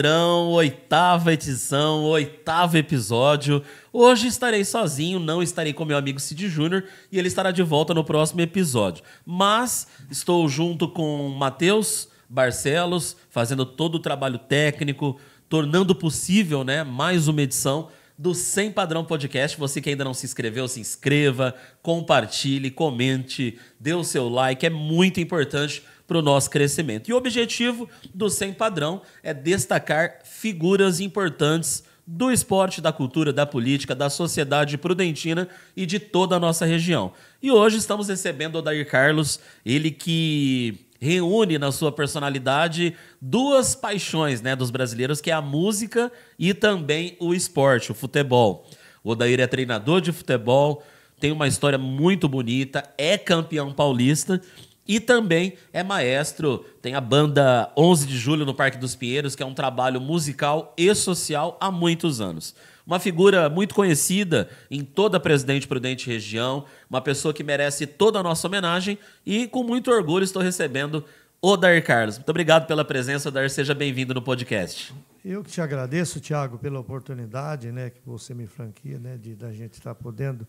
Oitava edição, oitavo episódio. Hoje estarei sozinho, não estarei com meu amigo Cid Júnior e ele estará de volta no próximo episódio. Mas estou junto com Matheus Barcelos, fazendo todo o trabalho técnico, tornando possível, mais uma edição do Sem Padrão Podcast. Você que ainda não se inscreveu, se inscreva, compartilhe, comente, dê o seu like, é muito importante para o nosso crescimento. E o objetivo do Sem Padrão é destacar figuras importantes do esporte, da cultura, da política, da sociedade prudentina e de toda a nossa região. E hoje estamos recebendo o Odair Carlos, ele que reúne na sua personalidade duas paixões dos brasileiros, que é a música e também o esporte, o futebol. O Odair é treinador de futebol, tem uma história muito bonita, é campeão paulista e também é maestro. Tem a banda 11 de Julho no Parque dos Pinheiros, que é um trabalho musical e social há muitos anos. Uma figura muito conhecida em toda a Presidente Prudente região, uma pessoa que merece toda a nossa homenagem e com muito orgulho estou recebendo Odair Carlos. Muito obrigado pela presença, Odair. Seja bem-vindo no podcast. Eu que te agradeço, Thiago, pela oportunidade que você me franquia da gente estar podendo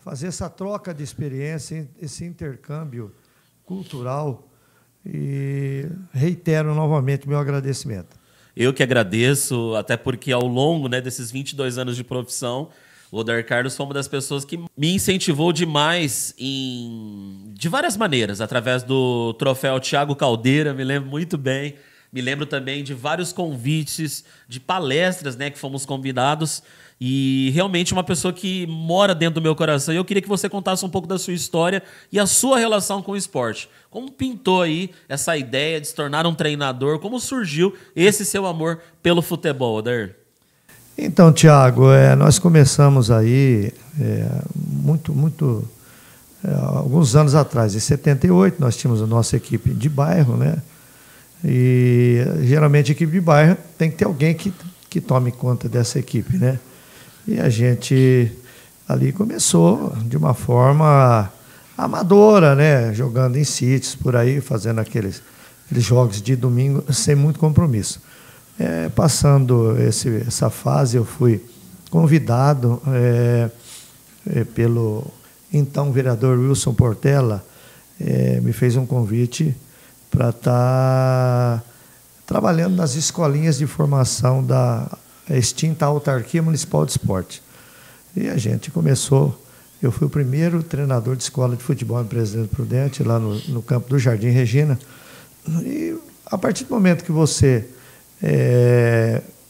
fazer essa troca de experiência, esse intercâmbio cultural, e reitero novamente meu agradecimento. Eu que agradeço, até porque ao longo desses 22 anos de profissão, o Odair Carlos foi uma das pessoas que me incentivou demais de várias maneiras, através do troféu Thiago Caldeira, me lembro muito bem. Me lembro também de vários convites, de palestras que fomos convidados. E realmente uma pessoa que mora dentro do meu coração. E eu queria que você contasse um pouco da sua história e a sua relação com o esporte. Como pintou aí essa ideia de se tornar um treinador? Como surgiu esse seu amor pelo futebol, Odair? Então, Thiago, nós começamos aí alguns anos atrás. Em 78, nós tínhamos a nossa equipe de bairro, E geralmente a equipe de bairro tem que ter alguém que tome conta dessa equipe, E a gente ali começou de uma forma amadora, jogando em sítios por aí, fazendo aqueles jogos de domingo sem muito compromisso. Passando essa fase, eu fui convidado pelo então vereador Wilson Portela, me fez um convite para estar trabalhando nas escolinhas de formação da extinta Autarquia Municipal de Esporte. E a gente começou, eu fui o primeiro treinador de escola de futebol em Presidente Prudente, lá no campo do Jardim Regina. E a partir do momento que você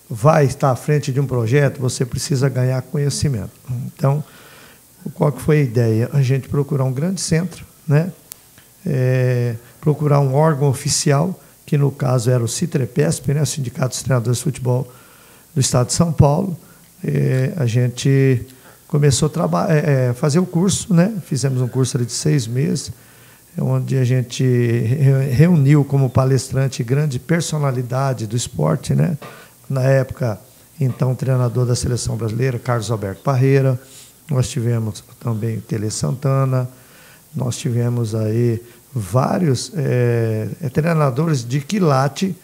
vai estar à frente de um projeto, você precisa ganhar conhecimento. Então, qual que foi a ideia? A gente procurar um grande centro, procurar um órgão oficial, que no caso era o Citrepesp, o Sindicato dos Treinadores de Futebol do Estado de São Paulo. A gente começou a fazer o curso, Fizemos um curso ali de 6 meses, onde a gente reuniu como palestrante grande personalidade do esporte, Na época, então, treinador da Seleção Brasileira, Carlos Alberto Parreira. Nós tivemos também o Tele Santana, nós tivemos aí vários treinadores de quilate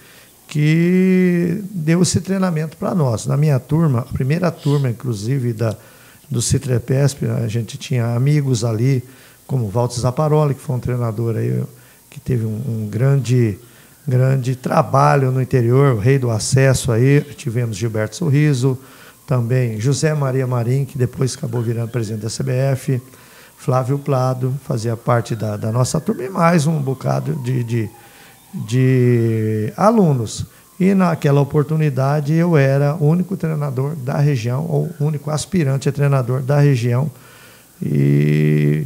que deu esse treinamento para nós. Na minha turma, a primeira turma, inclusive, do Citrepesp, a gente tinha amigos ali, como Walter Zaparoli, que foi um treinador aí, que teve um grande trabalho no interior, o rei do acesso aí. Tivemos Gilberto Sorriso, também José Maria Marim, que depois acabou virando presidente da CBF, Flávio Plado, fazia parte da nossa turma, e mais um bocado de alunos. E naquela oportunidade eu era o único treinador da região, ou único aspirante a treinador da região, e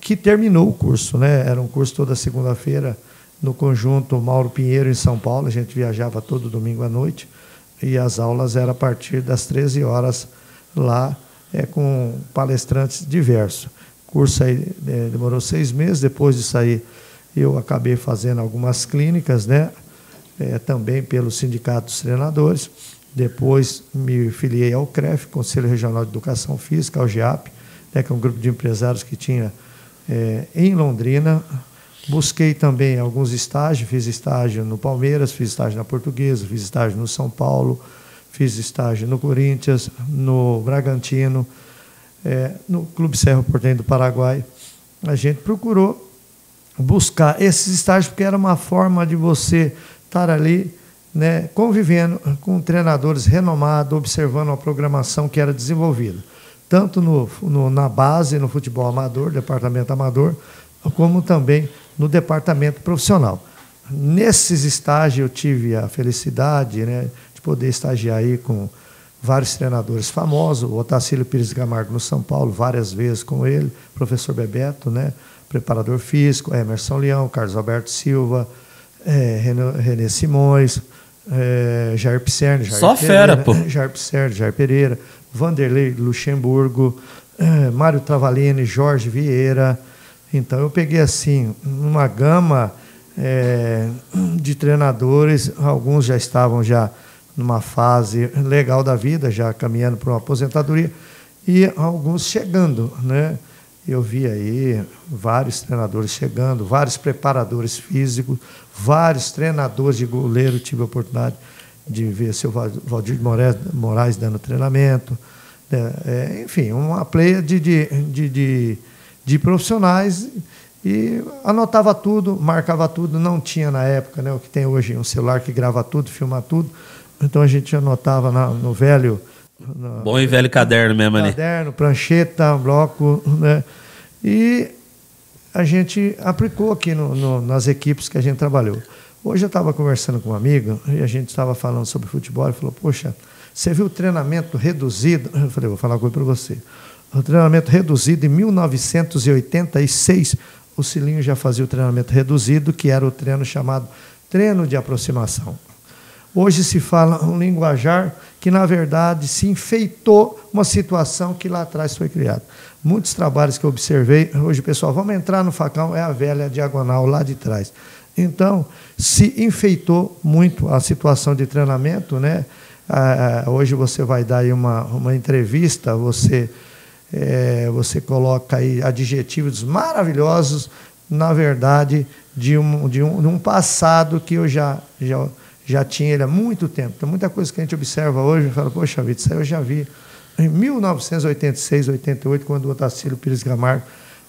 que terminou o curso, Era um curso toda segunda-feira no conjunto Mauro Pinheiro, em São Paulo. A gente viajava todo domingo à noite e as aulas eram a partir das 13 horas lá, com palestrantes diversos. O curso aí demorou 6 meses. Depois de sair, eu acabei fazendo algumas clínicas, também pelo Sindicato dos Treinadores. Depois me filiei ao CREF, Conselho Regional de Educação Física, ao GEAP, que é um grupo de empresários que tinha em Londrina. Busquei também alguns estágios, fiz estágio no Palmeiras, fiz estágio na Portuguesa, fiz estágio no São Paulo, fiz estágio no Corinthians, no Bragantino, no Clube Cerro Porteño do Paraguai. A gente procurou buscar esses estágios porque era uma forma de você estar ali, né, convivendo com treinadores renomados, observando a programação que era desenvolvida, tanto na base, no futebol amador, departamento amador, como também no departamento profissional. Nesses estágios eu tive a felicidade, né, de poder estagiar aí com vários treinadores famosos, o Otacílio Pires Camargo no São Paulo, várias vezes com ele, professor Bebeto, né, preparador físico, Emerson Leão, Carlos Alberto Silva, René Simões, Jair Pisserni, Só fera, pô. Jair Pisserni, Jair Pereira, Vanderlei Luxemburgo, Mário Travalini, Jorge Vieira. Então eu peguei assim uma gama de treinadores, alguns já estavam já numa fase legal da vida, já caminhando para uma aposentadoria, e alguns chegando, né? Eu vi aí vários treinadores chegando, vários preparadores físicos, vários treinadores de goleiro. Tive a oportunidade de ver seu Valdir Moraes dando treinamento. Enfim, uma pleia de profissionais, e anotava tudo, marcava tudo. Não tinha na época, né, o que tem hoje, um celular que grava tudo, filma tudo. Então a gente anotava no velho... Bom e velho caderno mesmo ali. Caderno, prancheta, bloco, né? E a gente aplicou aqui nas equipes que a gente trabalhou. Hoje eu estava conversando com um amigo e a gente estava falando sobre futebol. Ele falou: poxa, você viu o treinamento reduzido? Eu falei: vou falar uma coisa para você. O treinamento reduzido, em 1986, o Cilinho já fazia o treinamento reduzido, que era o treino chamado treino de aproximação. Hoje se fala um linguajar que, na verdade, se enfeitou uma situação que lá atrás foi criada. Muitos trabalhos que eu observei, hoje, pessoal, vamos entrar no facão, é a velha diagonal lá de trás. Então, se enfeitou muito a situação de treinamento, né? Hoje você vai dar aí uma entrevista, você coloca aí adjetivos maravilhosos, na verdade, de um passado que eu já tinha ele há muito tempo. Então, muita coisa que a gente observa hoje, eu falo: poxa vida, isso aí eu já vi em 1986, 88, quando o Otacílio Pires Camargo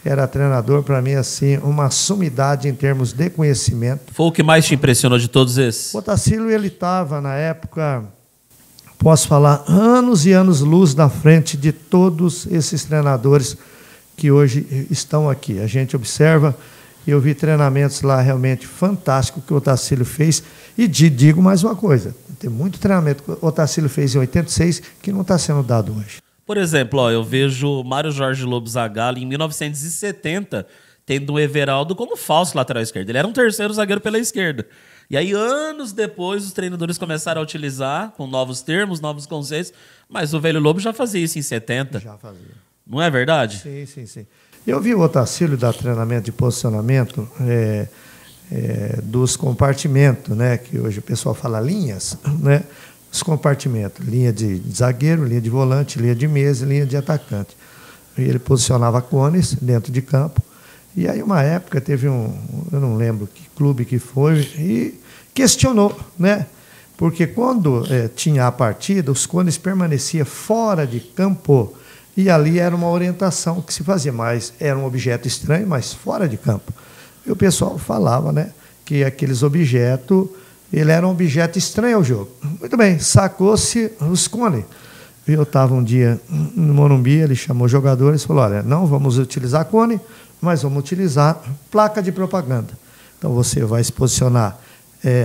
era treinador. Para mim, assim, uma sumidade em termos de conhecimento. Foi o que mais te impressionou de todos esses? O Otacílio, ele estava, na época, posso falar, anos e anos luz na frente de todos esses treinadores que hoje estão aqui. A gente observa, e eu vi treinamentos lá realmente fantásticos que o Otacílio fez. E digo mais uma coisa: tem muito treinamento que o Otacílio fez em 86 que não está sendo dado hoje. Por exemplo, eu vejo Mário Jorge Lobo Zagallo em 1970 tendo o Everaldo como falso lateral esquerdo. Ele era um terceiro zagueiro pela esquerda. E aí, anos depois, os treinadores começaram a utilizar com novos termos, novos conceitos, mas o velho Lobo já fazia isso em 70. Já fazia. Não é verdade? Sim. Eu vi o Otacílio dar treinamento de posicionamento dos compartimentos, né, que hoje o pessoal fala linhas, né, os compartimentos, linha de zagueiro, linha de volante, linha de mesa, linha de atacante. E ele posicionava cones dentro de campo. E aí, uma época, teve eu não lembro que clube que foi, e questionou, né, porque quando tinha a partida, os cones permaneciam fora de campo, e ali era uma orientação que se fazia, mas era um objeto estranho, mas fora de campo. E o pessoal falava, né, que aqueles objetos, ele era um objeto estranho ao jogo. Muito bem, sacou-se os cones. Eu estava um dia no Morumbi, ele chamou jogadores e falou: olha, não vamos utilizar cone, mas vamos utilizar placa de propaganda. Então você vai se posicionar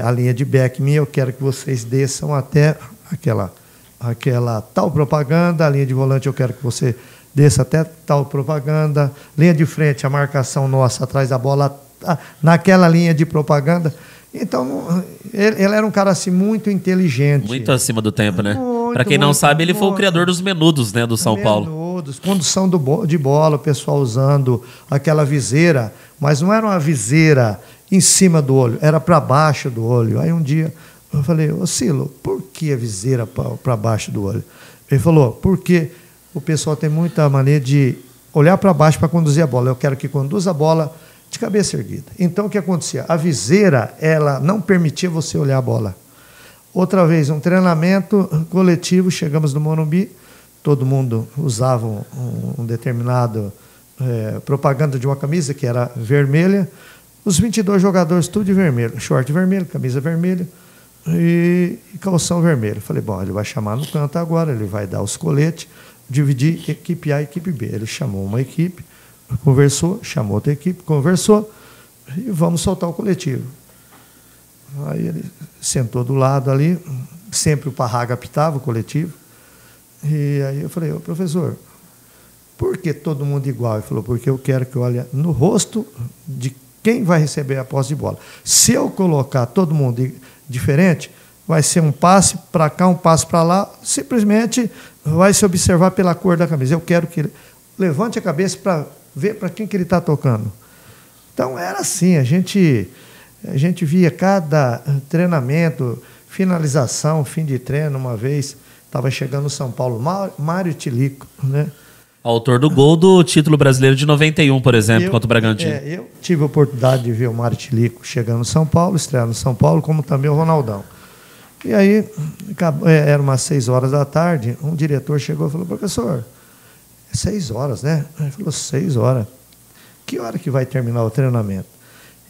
a linha de back minha, eu quero que vocês desçam até aquela tal propaganda, a linha de volante eu quero que você desça até tal propaganda, linha de frente, a marcação nossa atrás da bola, naquela linha de propaganda. Então, ele era um cara assim, muito inteligente. Muito acima do tempo, né? Para quem não sabe, ele foi o criador dos menudos, né, do São Paulo. Menudos, condução de bola, o pessoal usando aquela viseira, mas não era uma viseira em cima do olho, era para baixo do olho. Aí um dia eu falei: ô Silo, por que a viseira para baixo do olho? Ele falou: porque o pessoal tem muita mania de olhar para baixo para conduzir a bola. Eu quero que conduza a bola de cabeça erguida. Então, o que acontecia? A viseira, ela não permitia você olhar a bola. Outra vez, um treinamento coletivo, chegamos no Morumbi, todo mundo usava um determinado propaganda de uma camisa que era vermelha, os 22 jogadores tudo de vermelho, short vermelho, camisa vermelha e calção vermelho. Falei, bom, ele vai chamar no canto agora, ele vai dar os coletes, dividir equipe A e equipe B. Ele chamou uma equipe, conversou, chamou outra equipe, conversou e vamos soltar o coletivo. Aí ele sentou do lado ali, sempre o Parraga apitava o coletivo, e aí eu falei, ô professor, por que todo mundo igual? Ele falou, porque eu quero que olhe no rosto de quem vai receber a posse de bola. Se eu colocar todo mundo diferente, vai ser um passe para cá, um passe para lá, simplesmente vai se observar pela cor da camisa. Eu quero que ele levante a cabeça para ver para quem que ele está tocando. Então, era assim, a gente via cada treinamento, finalização, fim de treino, uma vez, estava chegando no São Paulo, Mário Tilico, né? Autor do gol do título brasileiro de 91, por exemplo, contra o Bragantino. Eu tive a oportunidade de ver o Mário Tilico chegando no São Paulo, estreando no São Paulo, como também o Ronaldão. E aí, era umas 6 horas da tarde, um diretor chegou e falou, professor, é 6 horas, né? Ele falou, 6 horas. Que hora que vai terminar o treinamento?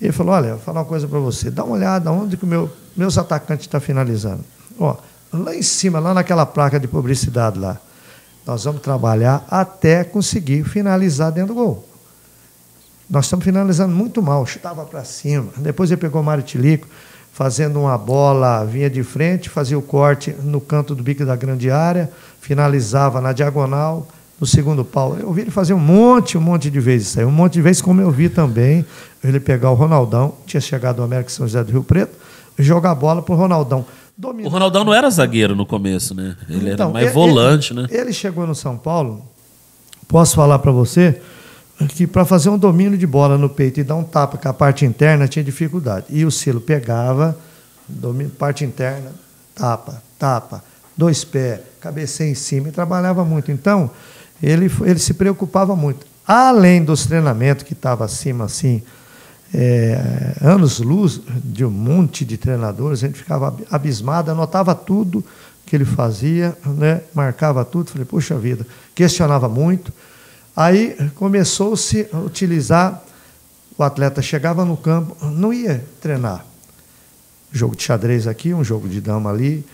Ele falou, olha, vou falar uma coisa para você, dá uma olhada onde que meus atacantes estão finalizando. Ó, lá em cima, lá naquela placa de publicidade lá, nós vamos trabalhar até conseguir finalizar dentro do gol. Nós estamos finalizando muito mal, chutava para cima. Depois ele pegou o Mário Tilico, fazendo uma bola, vinha de frente, fazia o corte no canto do bico da grande área, finalizava na diagonal, no segundo pau. Eu vi ele fazer um monte de vezes isso aí. Um monte de vezes, como eu vi também, ele pegar o Ronaldão, tinha chegado ao América São José do Rio Preto, e jogar a bola para o Ronaldão. O Ronaldão não era zagueiro no começo, né? Ele era mais volante, né? Ele chegou no São Paulo, posso falar para você, que para fazer um domínio de bola no peito e dar um tapa com a parte interna tinha dificuldade. E o Cilo pegava, domínio, parte interna, tapa, 2 pés, cabeceia em cima e trabalhava muito. Então, ele se preocupava muito. Além dos treinamentos que estava acima, assim, anos-luz de um monte de treinadores, a gente ficava abismado, anotava tudo que ele fazia, né? Marcava tudo. Falei, puxa vida, questionava muito. Aí começou-se a utilizar, o atleta chegava no campo, não ia treinar. Jogo de xadrez aqui, um jogo de dama ali,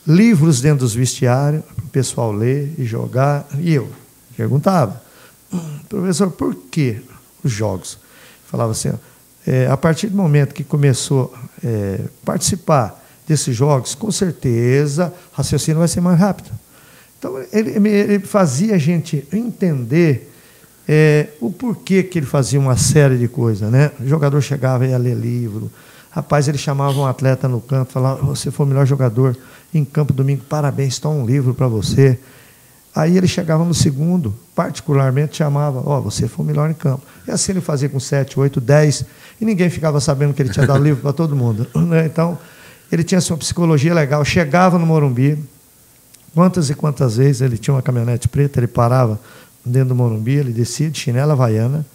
livros dentro dos vestiários, para o pessoal ler e jogar. E eu perguntava, professor, por que os jogos? Falava assim, a partir do momento que começou a participar desses jogos, com certeza o raciocínio vai ser mais rápido. Então, ele fazia a gente entender o porquê que ele fazia uma série de coisas, né? O jogador chegava e ia ler livro. Rapaz, ele chamava um atleta no campo, falava, você foi o melhor jogador em campo domingo, parabéns, toma um livro para você. Aí ele chegava no segundo, particularmente chamava, você foi o melhor em campo. E assim ele fazia com 7, 8, 10, e ninguém ficava sabendo que ele tinha dado livro para todo mundo, né? Então, ele tinha sua psicologia legal, chegava no Morumbi, quantas e quantas vezes ele tinha uma caminhonete preta, ele parava dentro do Morumbi, ele descia de chinela havaiana,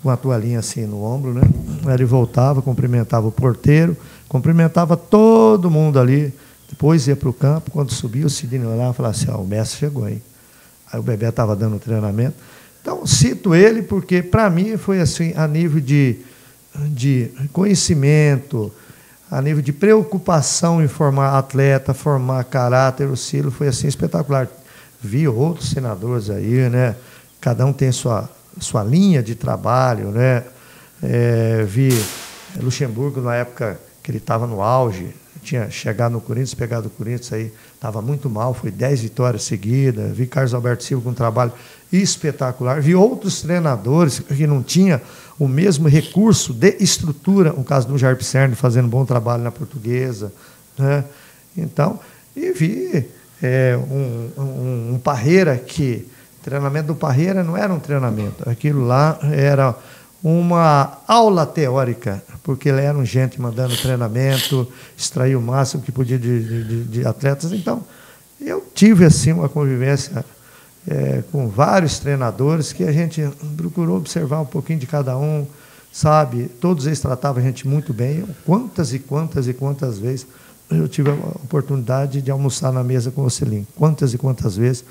com a toalhinha assim no ombro, né? Aí ele voltava, cumprimentava o porteiro, cumprimentava todo mundo ali, depois ia para o campo, quando subia o Sidney olhava e falava assim, o mestre chegou, hein? Aí o Bebé estava dando treinamento. Então, cito ele porque, para mim, foi assim, a nível de conhecimento, a nível de preocupação em formar atleta, formar caráter, o Cilo foi assim espetacular. Vi outros senadores aí, né? Cada um tem sua linha de trabalho, né? Vi Luxemburgo, na época que ele estava no auge, tinha chegado no Corinthians, pegado o Corinthians, aí estava muito mal, foi 10 vitórias seguidas. Vi Carlos Alberto Silva com um trabalho espetacular. Vi outros treinadores que não tinham o mesmo recurso de estrutura, o caso do Jair Pisserni fazendo um bom trabalho na Portuguesa, né? Então, e vi um Parreira que treinamento do Parreira não era um treinamento, aquilo lá era uma aula teórica, porque ele era um gente mandando treinamento, extrair o máximo que podia de atletas. Então, eu tive assim uma convivência com vários treinadores que a gente procurou observar um pouquinho de cada um, sabe? Todos eles tratavam a gente muito bem. Quantas e quantas e quantas vezes eu tive a oportunidade de almoçar na mesa com o Cilinho. Quantas e quantas vezes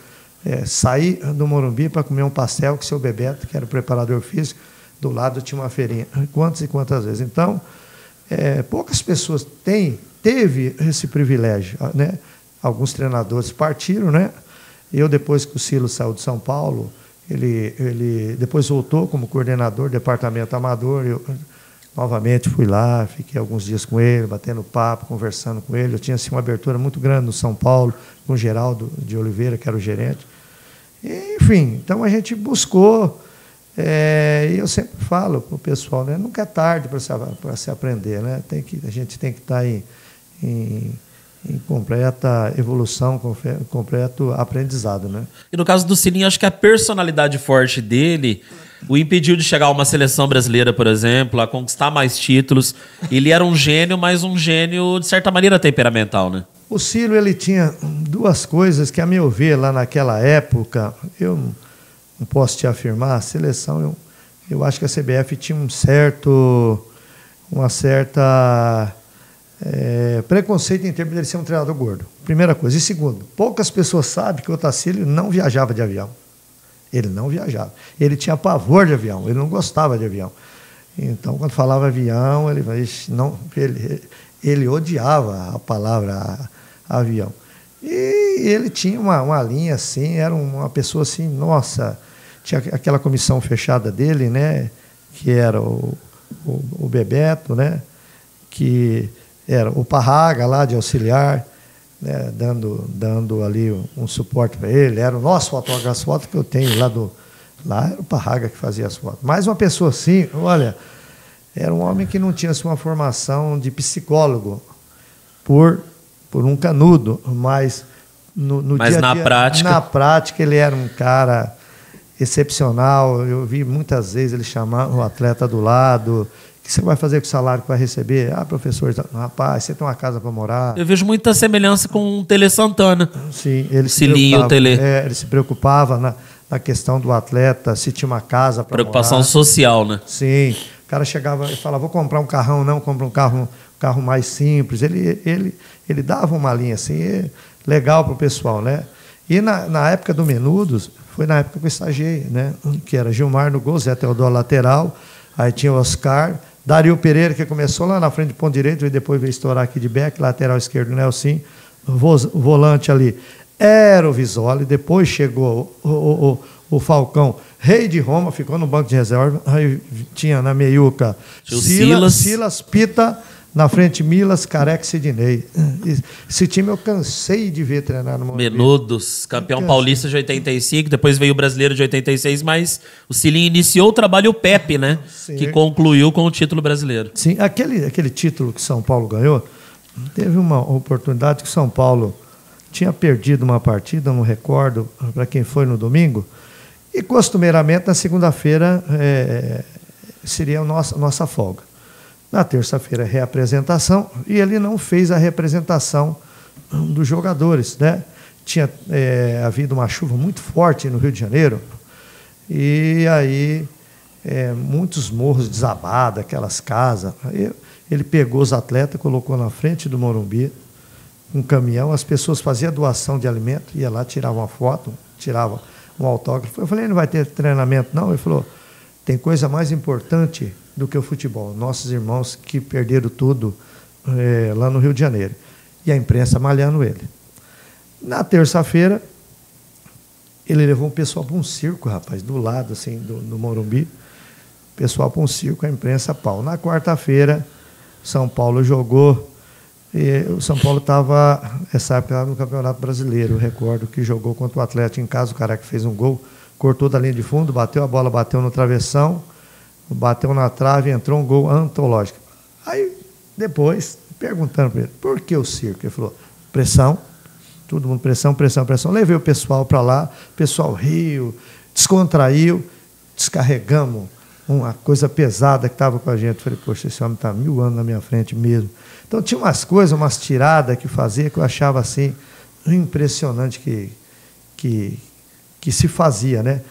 saí do Morumbi para comer um pastel com o seu Bebeto, que era o preparador físico, do lado tinha uma feirinha. Quantas e quantas vezes. Então, poucas pessoas teve esse privilégio, né? Alguns treinadores partiram, né? Eu, depois que o Silo saiu de São Paulo, ele depois voltou como coordenador do departamento amador. Eu novamente fui lá, fiquei alguns dias com ele, batendo papo, conversando com ele. Eu tinha assim, uma abertura muito grande no São Paulo, com o Geraldo de Oliveira, que era o gerente. E, enfim, então a gente buscou. E eu sempre falo para o pessoal, né, nunca é tarde para se aprender, né? A gente tem que estar em completa evolução, completo aprendizado, né? E no caso do Cilinho, acho que a personalidade forte dele o impediu de chegar a uma seleção brasileira, por exemplo, a conquistar mais títulos. Ele era um gênio, mas um gênio, de certa maneira, temperamental, né? O Ciro, ele tinha duas coisas que, a meu ver, lá naquela época, eu não posso te afirmar, a seleção, eu acho que a CBF tinha uma certa preconceito em termos de ele ser um treinador gordo. Primeira coisa. E segundo, poucas pessoas sabem que o Otacílio não viajava de avião. Ele não viajava. Ele tinha pavor de avião, ele não gostava de avião. Então, quando falava avião, ele odiava a palavra avião. E ele tinha uma linha assim, era uma pessoa assim, nossa, tinha aquela comissão fechada dele, né, que era o Bebeto, né, que era o Parraga lá de auxiliar, né, dando ali um suporte para ele. Era o nosso fotógrafo, as fotos que eu tenho lá era o Parraga que fazia as fotos. Mas uma pessoa assim, olha, era um homem que não tinha assim, uma formação de psicólogo por um canudo, mas no dia a dia, na prática ele era um cara excepcional. Eu vi muitas vezes ele chamar o atleta do lado. O que você vai fazer com o salário que vai receber? Ah, professor, rapaz, você tem uma casa para morar. Eu vejo muita semelhança com o Tele Santana. Sim, ele se preocupava na questão do atleta, se tinha uma casa para morar. Preocupação social, né? Sim. O cara chegava e falava, vou comprar um carrão, não, compra um carro mais simples. Ele dava uma linha assim, legal para o pessoal, né? E na época do Menudos, foi na época que eu estagiei, né? Que era Gilmar no gol, Zé Teodoro lateral, aí tinha o Oscar, Dario Pereira, que começou lá na frente de ponto direito e depois veio estourar aqui de back, lateral esquerdo, Nelson, o volante ali era o Visoli, depois chegou o Falcão, rei de Roma, ficou no banco de reserva, aí tinha na meiuca Silas, Pita, na frente Milas, Careca e Sidney. Esse time eu cansei de ver treinar no Morumbi. Menudos, campeão paulista de 85, depois veio o brasileiro de 86, mas o Cilinho iniciou o trabalho o Pepe, né? Sim. Que concluiu com o título brasileiro. Sim, aquele título que São Paulo ganhou, teve uma oportunidade que São Paulo tinha perdido uma partida, não recordo para quem foi no domingo, e costumeiramente na segunda-feira seria a nossa folga. Na terça-feira, reapresentação, e ele não fez a representação dos jogadores, né? Tinha havido uma chuva muito forte no Rio de Janeiro, e aí muitos morros desabados, aquelas casas. Aí ele pegou os atletas, colocou na frente do Morumbi, um caminhão, as pessoas faziam doação de alimento, ia lá, tirava uma foto, tirava um autógrafo. Eu falei, não vai ter treinamento, não? Ele falou, tem coisa mais importante do que o futebol. Nossos irmãos que perderam tudo lá no Rio de Janeiro. E a imprensa malhando ele. Na terça-feira, ele levou o pessoal para um circo, rapaz, do lado assim, do Morumbi. O pessoal para um circo, a imprensa pau. Na quarta-feira, São Paulo jogou. E o São Paulo estava, essa época, no Campeonato Brasileiro. Eu recordo que jogou contra o Atlético em casa. O cara que fez um gol, cortou da linha de fundo, a bola bateu no travessão, bateu na trave, entrou um gol antológico. Aí, depois, perguntando para ele, por que o circo? Ele falou, pressão, todo mundo pressão. Levei o pessoal para lá, o pessoal riu, descontraiu, descarregamos uma coisa pesada que estava com a gente. Eu falei, poxa, esse homem está 1000 anos na minha frente mesmo. Então, tinha umas coisas, umas tiradas que fazia que eu achava assim, impressionante que se fazia, né?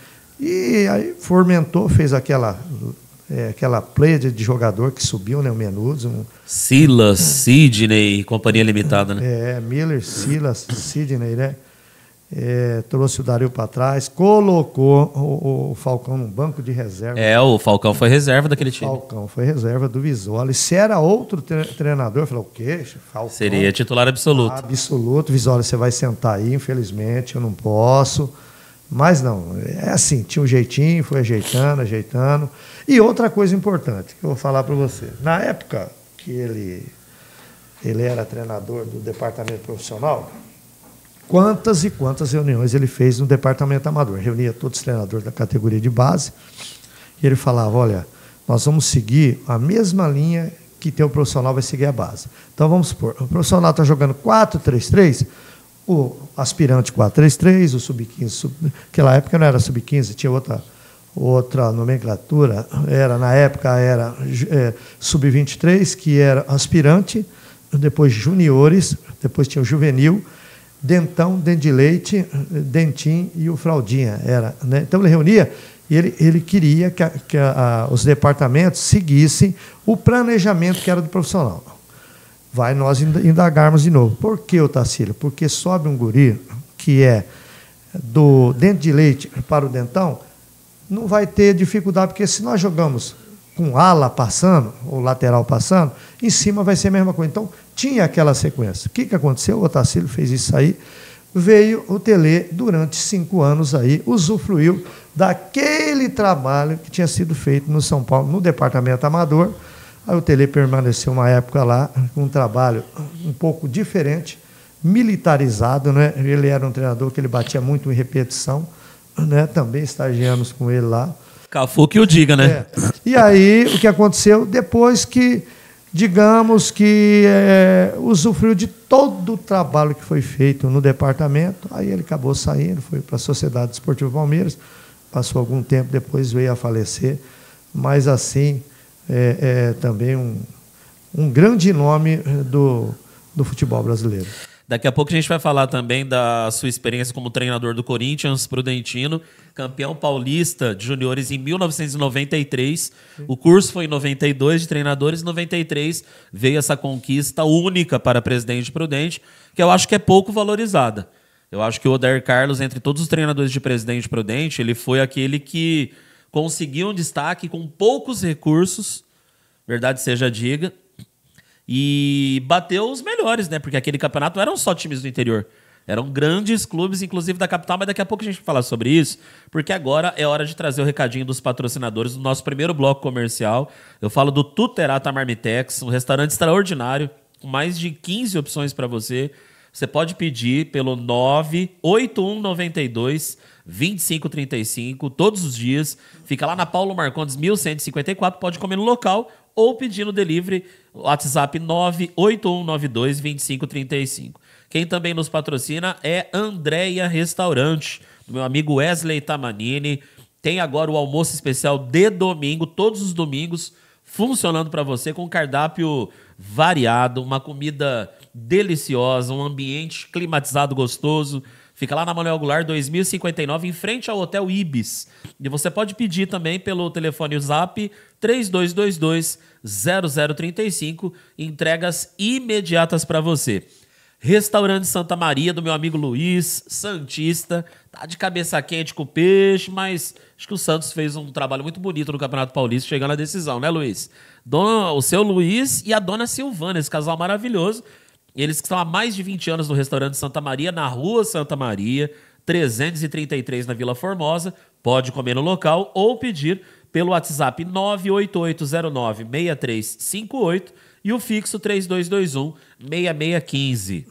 E aí fermentou, fez aquela aquela pleiade de jogador que subiu, né? O Menudos. Silas, Sidney, Companhia Limitada, né? Miller, Silas, Sidney, né? Trouxe o Dario para trás, colocou o Falcão num banco de reserva. O Falcão foi reserva daquele time. O Falcão foi reserva do Visoli. Se era outro treinador, falou, o quê? Falcão? Seria titular absoluto. Absoluto. Visoli, você vai sentar aí, infelizmente, eu não posso. Mas não, é assim, tinha um jeitinho, foi ajeitando. E outra coisa importante que eu vou falar para você. Na época que ele era treinador do departamento profissional, quantas e quantas reuniões ele fez no departamento amador. Reunia todos os treinadores da categoria de base e ele falava, olha, nós vamos seguir a mesma linha que tem o profissional vai seguir a base. Então, vamos supor, o profissional está jogando 4-3-3, o aspirante 4-3-3, o sub-15, naquela época não era sub-15, tinha outra nomenclatura, na época era sub-23, que era aspirante, depois juniores, depois tinha o juvenil, Dentão, Dente de Leite, Dentim e o Fraldinha. Né? Então, ele reunia e ele queria que os departamentos seguissem o planejamento que era do profissional. Vai nós indagarmos de novo. Por que, Otacílio? Porque sobe um guri que é do Dente de Leite para o Dentão, não vai ter dificuldade, porque se nós jogamos com ala passando, ou lateral passando, em cima vai ser a mesma coisa. Então, tinha aquela sequência. O que aconteceu? O Otacílio fez isso aí, veio o Tele, durante 5 anos aí, usufruiu daquele trabalho que tinha sido feito no São Paulo, no departamento amador. Aí o Tele permaneceu uma época lá, com um trabalho um pouco diferente, militarizado, né? Ele era um treinador que ele batia muito em repetição, né? Também estagiamos com ele lá. Cafu que o diga, né? E aí, o que aconteceu? Depois que, digamos que usufruiu de todo o trabalho que foi feito no departamento, aí ele acabou saindo, foi para a Sociedade Esportiva Palmeiras, passou algum tempo, depois veio a falecer, mas assim, também um grande nome do futebol brasileiro. Daqui a pouco a gente vai falar também da sua experiência como treinador do Corinthians Prudentino, campeão paulista de juniores em 1993. Sim. O curso foi em 92 de treinadores, em 93 veio essa conquista única para Presidente Prudente, que eu acho que é pouco valorizada. Eu acho que o Odair Carlos, entre todos os treinadores de Presidente Prudente, ele foi aquele que conseguiu um destaque com poucos recursos, verdade seja diga, e bateu os melhores, né? Porque aquele campeonato não eram só times do interior. Eram grandes clubes, inclusive da capital, mas daqui a pouco a gente vai falar sobre isso, porque agora é hora de trazer o recadinho dos patrocinadores do nosso primeiro bloco comercial. Eu falo do Tuterata Marmitex, um restaurante extraordinário, com mais de 15 opções para você. Você pode pedir pelo 98192-2535 todos os dias. Fica lá na Paulo Marcondes 1154, pode comer no local ou pedir no delivery, WhatsApp 98192-2535. Quem também nos patrocina é Andréia Restaurante, do meu amigo Wesley Tamanini. Tem agora o almoço especial de domingo, todos os domingos, funcionando para você com cardápio variado, uma comida deliciosa, um ambiente climatizado gostoso. Fica lá na Manuel Goulart 2059, em frente ao Hotel Ibis. E você pode pedir também pelo telefone Zap 3222-0035, entregas imediatas para você. Restaurante Santa Maria, do meu amigo Luiz, santista. Tá de cabeça quente com o peixe, mas acho que o Santos fez um trabalho muito bonito no Campeonato Paulista, chegando à decisão, né, Luiz? O seu Luiz e a dona Silvana, esse casal maravilhoso. Eles que estão há mais de 20 anos no restaurante Santa Maria, na Rua Santa Maria, 333, na Vila Formosa. Pode comer no local ou pedir pelo WhatsApp 98809-6358 e o fixo 3221-6615.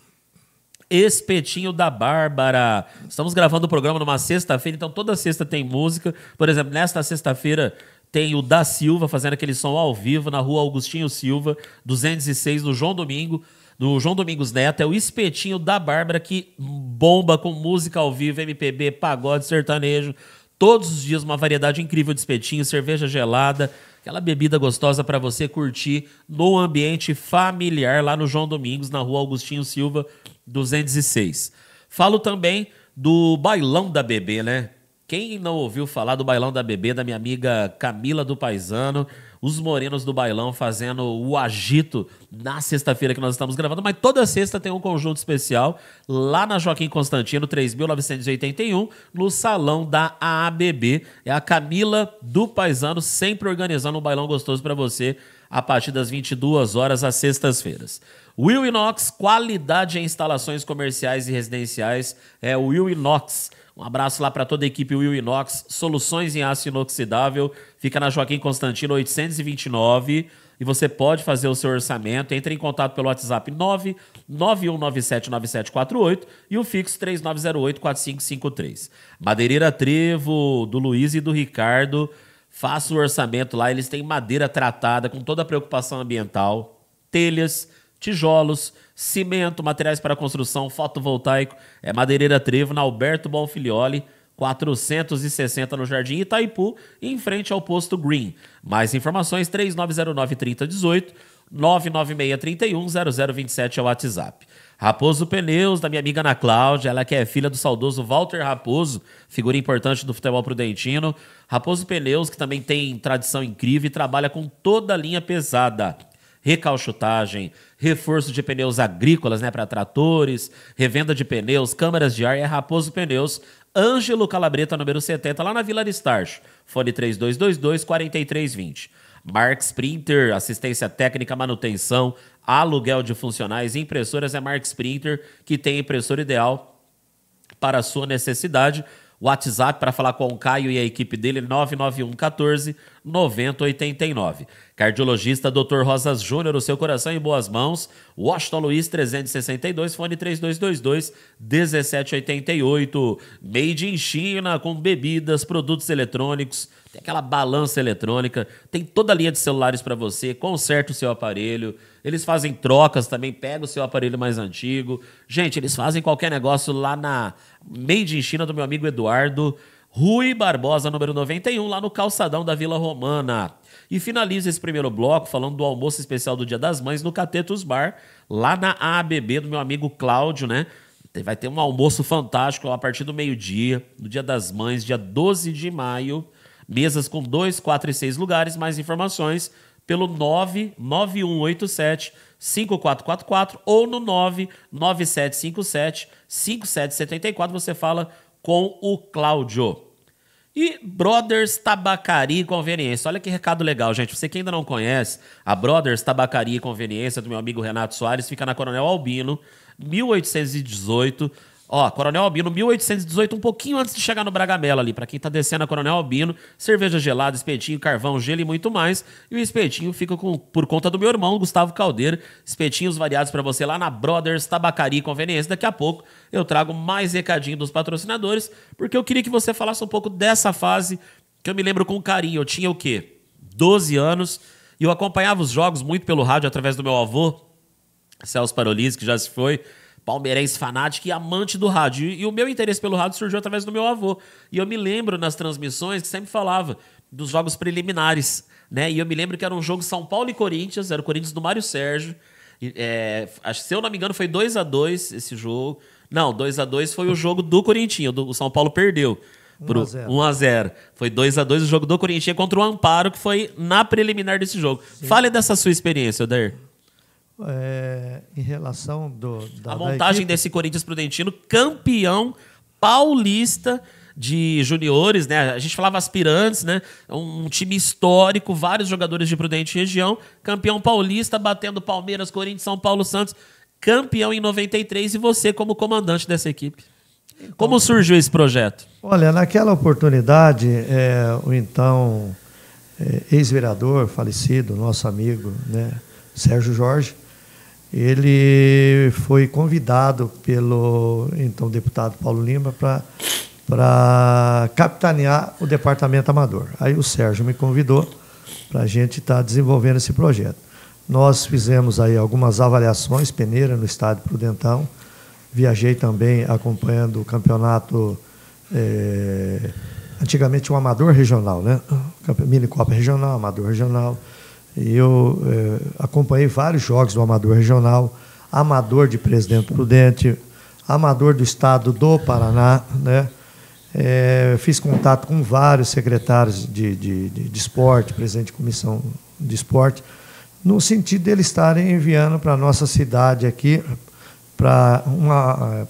Espetinho da Bárbara. Estamos gravando o programa numa sexta-feira, então toda sexta tem música. Por exemplo, nesta sexta-feira tem o Da Silva fazendo aquele som ao vivo na Rua Augustinho Silva, 206, no João Domingos Neto. É o Espetinho da Bárbara, que bomba com música ao vivo, MPB, pagode, sertanejo. Todos os dias uma variedade incrível de espetinho, cerveja gelada, aquela bebida gostosa para você curtir no ambiente familiar lá no João Domingos, na Rua Augustinho Silva, 206. Falo também do Bailão da Bebê, né? Quem não ouviu falar do Bailão da Bebê, da minha amiga Camila do Paisano, os morenos do bailão fazendo o agito na sexta-feira que nós estamos gravando, mas toda sexta tem um conjunto especial lá na Joaquim Constantino, 3.981, no salão da AABB. É a Camila do Paisano sempre organizando um bailão gostoso para você a partir das 22 horas às sextas-feiras. Will Inox, qualidade em instalações comerciais e residenciais, é o Will Inox. Um abraço lá para toda a equipe Will Inox, soluções em aço inoxidável, fica na Joaquim Constantino 829 e você pode fazer o seu orçamento. Entre em contato pelo WhatsApp 991979748 e o fixo 3908-4553. Madeireira Trevo, do Luiz e do Ricardo, faça o orçamento lá, eles têm madeira tratada com toda a preocupação ambiental, telhas, tijolos, cimento, materiais para construção, fotovoltaico. É Madeireira Trevo, na Alberto Bonfilioli, 460 no Jardim Itaipu, em frente ao posto Green. Mais informações, 3909-3018, 99631-0027 é o WhatsApp. Raposo Pneus, da minha amiga Ana Cláudia, ela que é filha do saudoso Walter Raposo, figura importante do futebol prudentino. Raposo Pneus, que também tem tradição incrível e trabalha com toda a linha pesada. Recauchutagem, reforço de pneus agrícolas, né, para tratores, revenda de pneus, câmaras de ar, é Raposo Pneus, Ângelo Calabreta, número 70, lá na Vila Aristarcho, fone 3222-4320. Marx Printer, assistência técnica, manutenção, aluguel de funcionais, impressoras, é Marx Printer, que tem a impressora ideal para a sua necessidade. WhatsApp para falar com o Caio e a equipe dele, 991-14-9089. Cardiologista Dr. Rosas Júnior, o seu coração em boas mãos. Washington Luiz 362, fone 3222-1788. Made in China, com bebidas, produtos eletrônicos. Tem aquela balança eletrônica, tem toda a linha de celulares para você, conserta o seu aparelho. Eles fazem trocas também, pega o seu aparelho mais antigo. Gente, eles fazem qualquer negócio lá na Made in China do meu amigo Eduardo Rui Barbosa, número 91, lá no calçadão da Vila Romana. E finaliza esse primeiro bloco falando do almoço especial do Dia das Mães no Catetos Bar, lá na AABB do meu amigo Cláudio, né? Vai ter um almoço fantástico a partir do meio-dia, no Dia das Mães, dia 12 de maio. Mesas com 2, 4 e 6 lugares. Mais informações pelo 99187-5444 ou no 99757-5774. Você fala com o Cláudio. E Brothers Tabacaria e Conveniência. Olha que recado legal, gente. Você que ainda não conhece, a Brothers Tabacaria e Conveniência do meu amigo Renato Soares fica na Coronel Albino, 1818. Ó, Coronel Albino, 1818, um pouquinho antes de chegar no Bragamela ali. Pra quem tá descendo a Coronel Albino, cerveja gelada, espetinho, carvão, gelo e muito mais. E o espetinho fica por conta do meu irmão, Gustavo Caldeira. Espetinhos variados pra você lá na Brothers Tabacaria e Conveniência. Daqui a pouco eu trago mais recadinho dos patrocinadores, porque eu queria que você falasse um pouco dessa fase que eu me lembro com carinho. Eu tinha o quê? 12 anos. E eu acompanhava os jogos muito pelo rádio através do meu avô, Celso Parolisi, que já se foi, palmeirense fanático e amante do rádio. E o meu interesse pelo rádio surgiu através do meu avô. E eu me lembro nas transmissões que sempre falava dos jogos preliminares, né? E eu me lembro que era um jogo São Paulo e Corinthians, era o Corinthians do Mário Sérgio. Se eu não me engano, foi 2-2 esse jogo. Não, 2-2 foi o jogo do Corinthians. O São Paulo perdeu. 1-0. Foi 2-2 o jogo do Corinthians contra o Amparo, que foi na preliminar desse jogo. Sim. Fale dessa sua experiência, Odair. Em relação a montagem desse Corinthians Prudentino, campeão paulista de juniores, né? A gente falava aspirantes, né? Um time histórico, vários jogadores de Prudente região, campeão paulista, batendo Palmeiras, Corinthians, São Paulo, Santos, campeão em 93 e você como comandante dessa equipe. Então, como surgiu esse projeto? Olha, naquela oportunidade, o então ex-vereador falecido, nosso amigo, né, Sérgio Jorge, ele foi convidado pelo então deputado Paulo Lima para capitanear o departamento amador. Aí o Sérgio me convidou para a gente estar desenvolvendo esse projeto. Nós fizemos aí algumas avaliações, peneira no estádio Prudentão, viajei também acompanhando o campeonato, antigamente um amador regional, né? Minicopa regional, amador regional. E eu acompanhei vários jogos do Amador Regional, Amador de Presidente Prudente, Amador do Estado do Paraná, né? Fiz contato com vários secretários de esporte, presidente de comissão de esporte, no sentido de eles estarem enviando para a nossa cidade aqui, para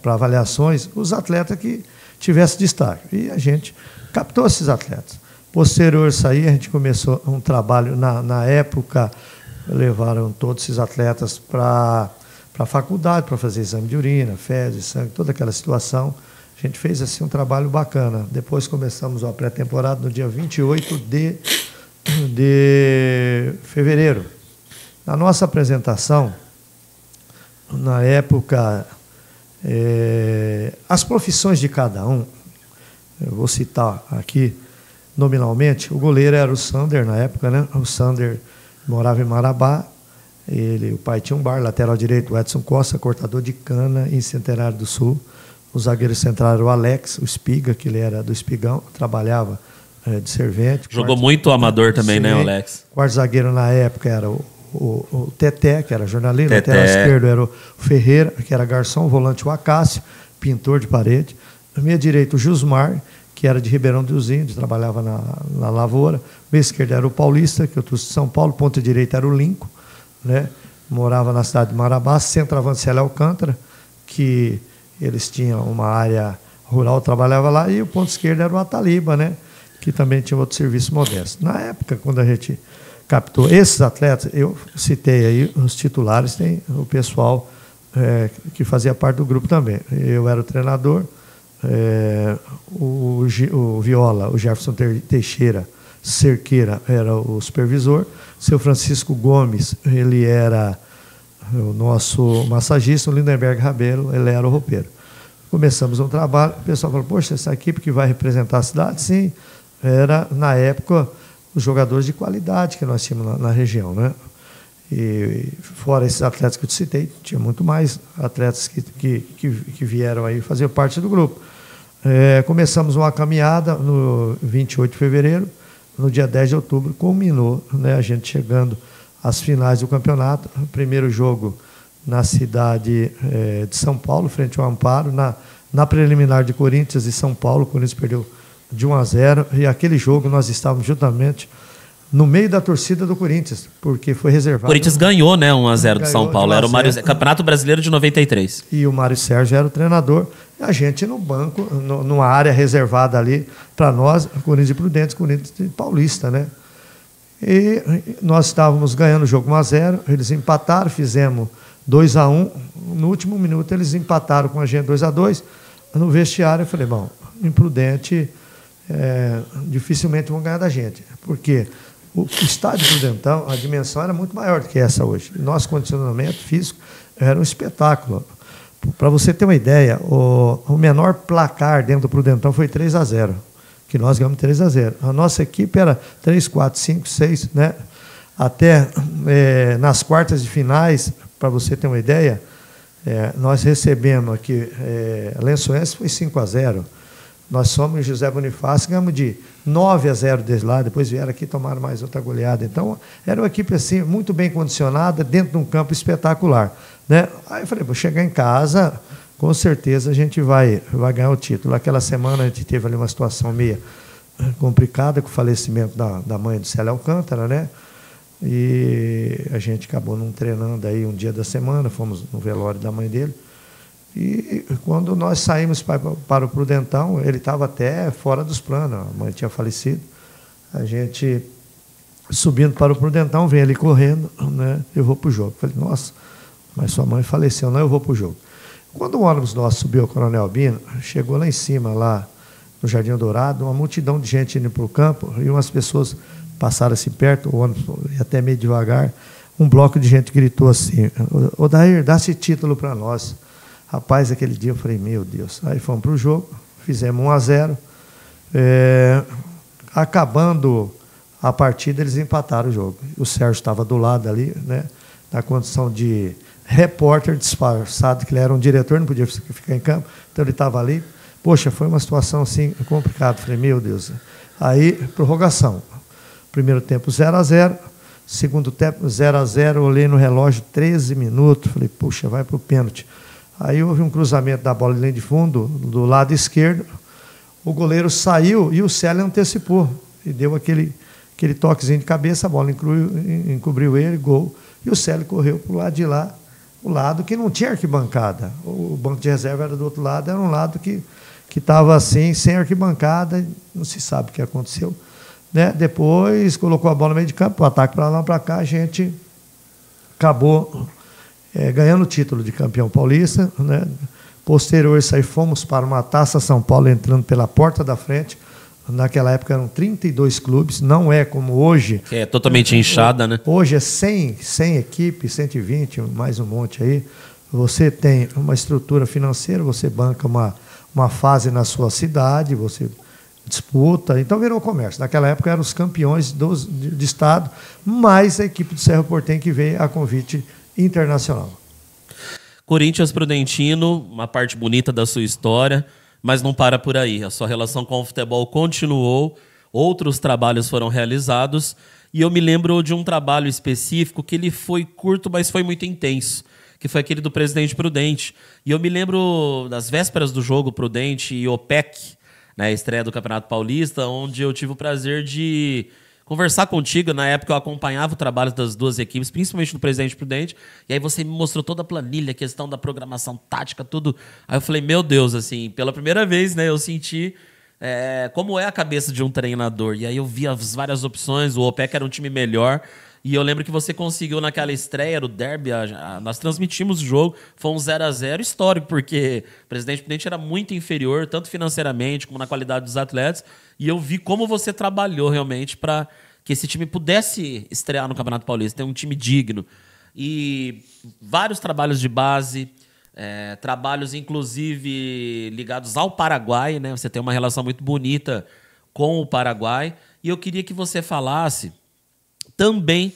avaliações, os atletas que tivessem destaque. E a gente captou esses atletas. Posterior a isso aí, a gente começou um trabalho, na época, levaram todos esses atletas para a faculdade, para fazer exame de urina, fezes, sangue, toda aquela situação. A gente fez assim um trabalho bacana. Depois começamos a pré-temporada no dia 28 de fevereiro. Na nossa apresentação, na época, as profissões de cada um, eu vou citar aqui nominalmente, o goleiro era o Sander na época, né? O Sander morava em Marabá, o pai tinha um bar, lateral direito, o Edson Costa, cortador de cana em Centenário do Sul. O zagueiro central era o Alex, o Espiga, que ele era do Espigão, trabalhava de servente. Jogou muito amador também, né, o Alex? Quarto zagueiro na época era o Teté, que era jornalista. Lateral esquerdo era o Ferreira, que era garçom. Volante o Acácio, pintor de parede. Na minha direita o Jusmar, que era de Ribeirão dos Índios, trabalhava na lavoura. Minha esquerda era o Paulista, que eu trouxe de São Paulo. Ponta direita era o Lincoln, né? Morava na cidade de Marabá. Centroavante Célio Alcântara, que eles tinham uma área rural, trabalhava lá. E o ponto esquerdo era o Ataliba, né? Que também tinha outro serviço modesto. Na época, quando a gente captou esses atletas, eu citei aí os titulares, tem o pessoal que fazia parte do grupo também. Eu era o treinador, o Viola, o Jefferson Teixeira Cerqueira era o supervisor, seu Francisco Gomes, ele era o nosso massagista, o Lindenberg Rabelo, ele era o roupeiro. Começamos um trabalho, o pessoal falou, poxa, essa equipe que vai representar a cidade, sim, era, na época, os jogadores de qualidade que nós tínhamos na região, né? E fora esses atletas que eu te citei, tinha muito mais atletas que vieram aí fazer parte do grupo. Começamos uma caminhada no 28 de fevereiro, no dia 10 de outubro, culminou, né, a gente chegando às finais do campeonato. O primeiro jogo na cidade de São Paulo, frente ao Amparo, na preliminar de Corinthians e São Paulo, o Corinthians perdeu de 1-0, e aquele jogo nós estávamos justamente no meio da torcida do Corinthians, porque foi reservado. O Corinthians ganhou, né, 1-0 do São Paulo. Era o Campeonato Brasileiro de 93. E o Mário Sérgio era o treinador. E a gente no banco, numa área reservada ali para nós, Corinthians e Prudentes, Corinthians e Paulista, né? E nós estávamos ganhando o jogo 1-0, eles empataram, fizemos 2-1. No último minuto eles empataram com a gente 2-2. No vestiário eu falei, bom, imprudente, dificilmente vão ganhar da gente. Porque o estádio Prudentão, a dimensão era muito maior do que essa hoje. E nosso condicionamento físico era um espetáculo. Para você ter uma ideia, o menor placar dentro do Prudentão foi 3-0, que nós ganhamos 3-0. A nossa equipe era 3, 4, 5, 6, né? Até nas quartas de finais, para você ter uma ideia, nós recebemos aqui, Lençoense foi 5-0. Nós somos em José Bonifácio, ganhamos de 9-0 desde lá, depois vieram aqui e tomaram mais outra goleada. Então, era uma equipe assim, muito bem condicionada, dentro de um campo espetacular, né? Aí eu falei, vou chegar em casa, com certeza a gente vai ganhar o título. Aquela semana a gente teve ali uma situação meio complicada, com o falecimento da mãe do Célio Alcântara, né? E a gente acabou não treinando aí um dia da semana, fomos no velório da mãe dele. E quando nós saímos para o Prudentão, ele estava até fora dos planos, a mãe tinha falecido. A gente, subindo para o Prudentão, vem ali correndo, né? Eu vou para o jogo. Falei, nossa, mas sua mãe faleceu, não, eu vou para o jogo. Quando o ônibus nosso subiu, o Coronel Albino, chegou lá em cima, lá no Jardim Dourado, uma multidão de gente indo para o campo, e umas pessoas passaram assim perto, o ônibus ia até meio devagar, um bloco de gente gritou assim, Odair, dá esse título para nós. Rapaz, aquele dia eu falei, meu Deus. Aí fomos para o jogo, fizemos 1-0. Acabando a partida, eles empataram o jogo. O Sérgio estava do lado ali, né, na condição de repórter disfarçado, que ele era um diretor, não podia ficar em campo, então ele estava ali. Poxa, foi uma situação assim complicada. Falei, meu Deus. Aí, prorrogação. Primeiro tempo 0-0. Segundo tempo 0-0. Olhei no relógio 13 minutos. Falei, puxa, vai para o pênalti. Aí houve um cruzamento da bola de linha de fundo, do lado esquerdo. o goleiro saiu e o Célio antecipou. E deu aquele toquezinho de cabeça, a bola encobriu ele, gol. E o Célio correu para o lado de lá, o lado que não tinha arquibancada. O banco de reserva era do outro lado, era um lado que estava assim, sem arquibancada, não se sabe o que aconteceu. Né? Depois colocou a bola no meio de campo, o ataque para lá para cá, a gente acabou ganhando o título de campeão paulista. Né? Posterior a isso aí, fomos para uma Taça São Paulo, entrando pela porta da frente. Naquela época eram 32 clubes, não é como hoje. Que é totalmente inchada, né? Hoje é 100 equipes, 120, mais um monte aí. Você tem uma estrutura financeira, você banca uma fase na sua cidade, você disputa, então virou comércio. Naquela época eram os campeões de estado, mais a equipe do Cerro Porteño que veio a convite internacional. Corinthians Prudentino, uma parte bonita da sua história, mas não para por aí. A sua relação com o futebol continuou, outros trabalhos foram realizados, e eu me lembro de um trabalho específico que ele foi curto, mas foi muito intenso, que foi aquele do Presidente Prudente. E eu me lembro das vésperas do jogo Prudente e OPEC, na estreia do Campeonato Paulista, onde eu tive o prazer de conversar contigo. Na época eu acompanhava o trabalho das duas equipes, principalmente do Presidente Prudente, e aí você me mostrou toda a planilha, a questão da programação tática, tudo. Aí eu falei, meu Deus, assim, pela primeira vez, né, eu senti como é a cabeça de um treinador. E aí eu vi as várias opções, o OPEC era um time melhor, e eu lembro que você conseguiu naquela estreia, era o derby, nós transmitimos o jogo, foi um 0-0 histórico, porque o Presidente Prudente era muito inferior, tanto financeiramente como na qualidade dos atletas, e eu vi como você trabalhou realmente para que esse time pudesse estrear no Campeonato Paulista, ter um time digno. E vários trabalhos de base, trabalhos inclusive ligados ao Paraguai, né? Você tem uma relação muito bonita com o Paraguai, e eu queria que você falasse também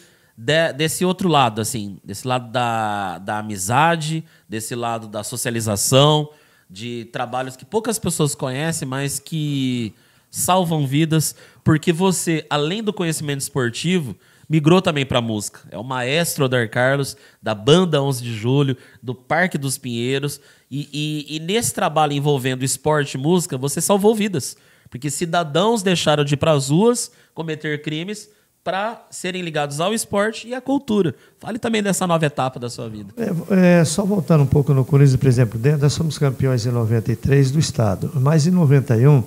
desse outro lado, assim, desse lado da amizade, desse lado da socialização, de trabalhos que poucas pessoas conhecem, mas que salvam vidas, porque você, além do conhecimento esportivo, migrou também para a música. É o maestro Odair Carlos, da Banda 11 de Julho, do Parque dos Pinheiros, e nesse trabalho envolvendo esporte e música, você salvou vidas, porque cidadãos deixaram de ir para as ruas cometer crimes para serem ligados ao esporte e à cultura. Fale também dessa nova etapa da sua vida. Só voltando um pouco no Corinthians, por exemplo, nós somos campeões em 93 do estado, mas em 91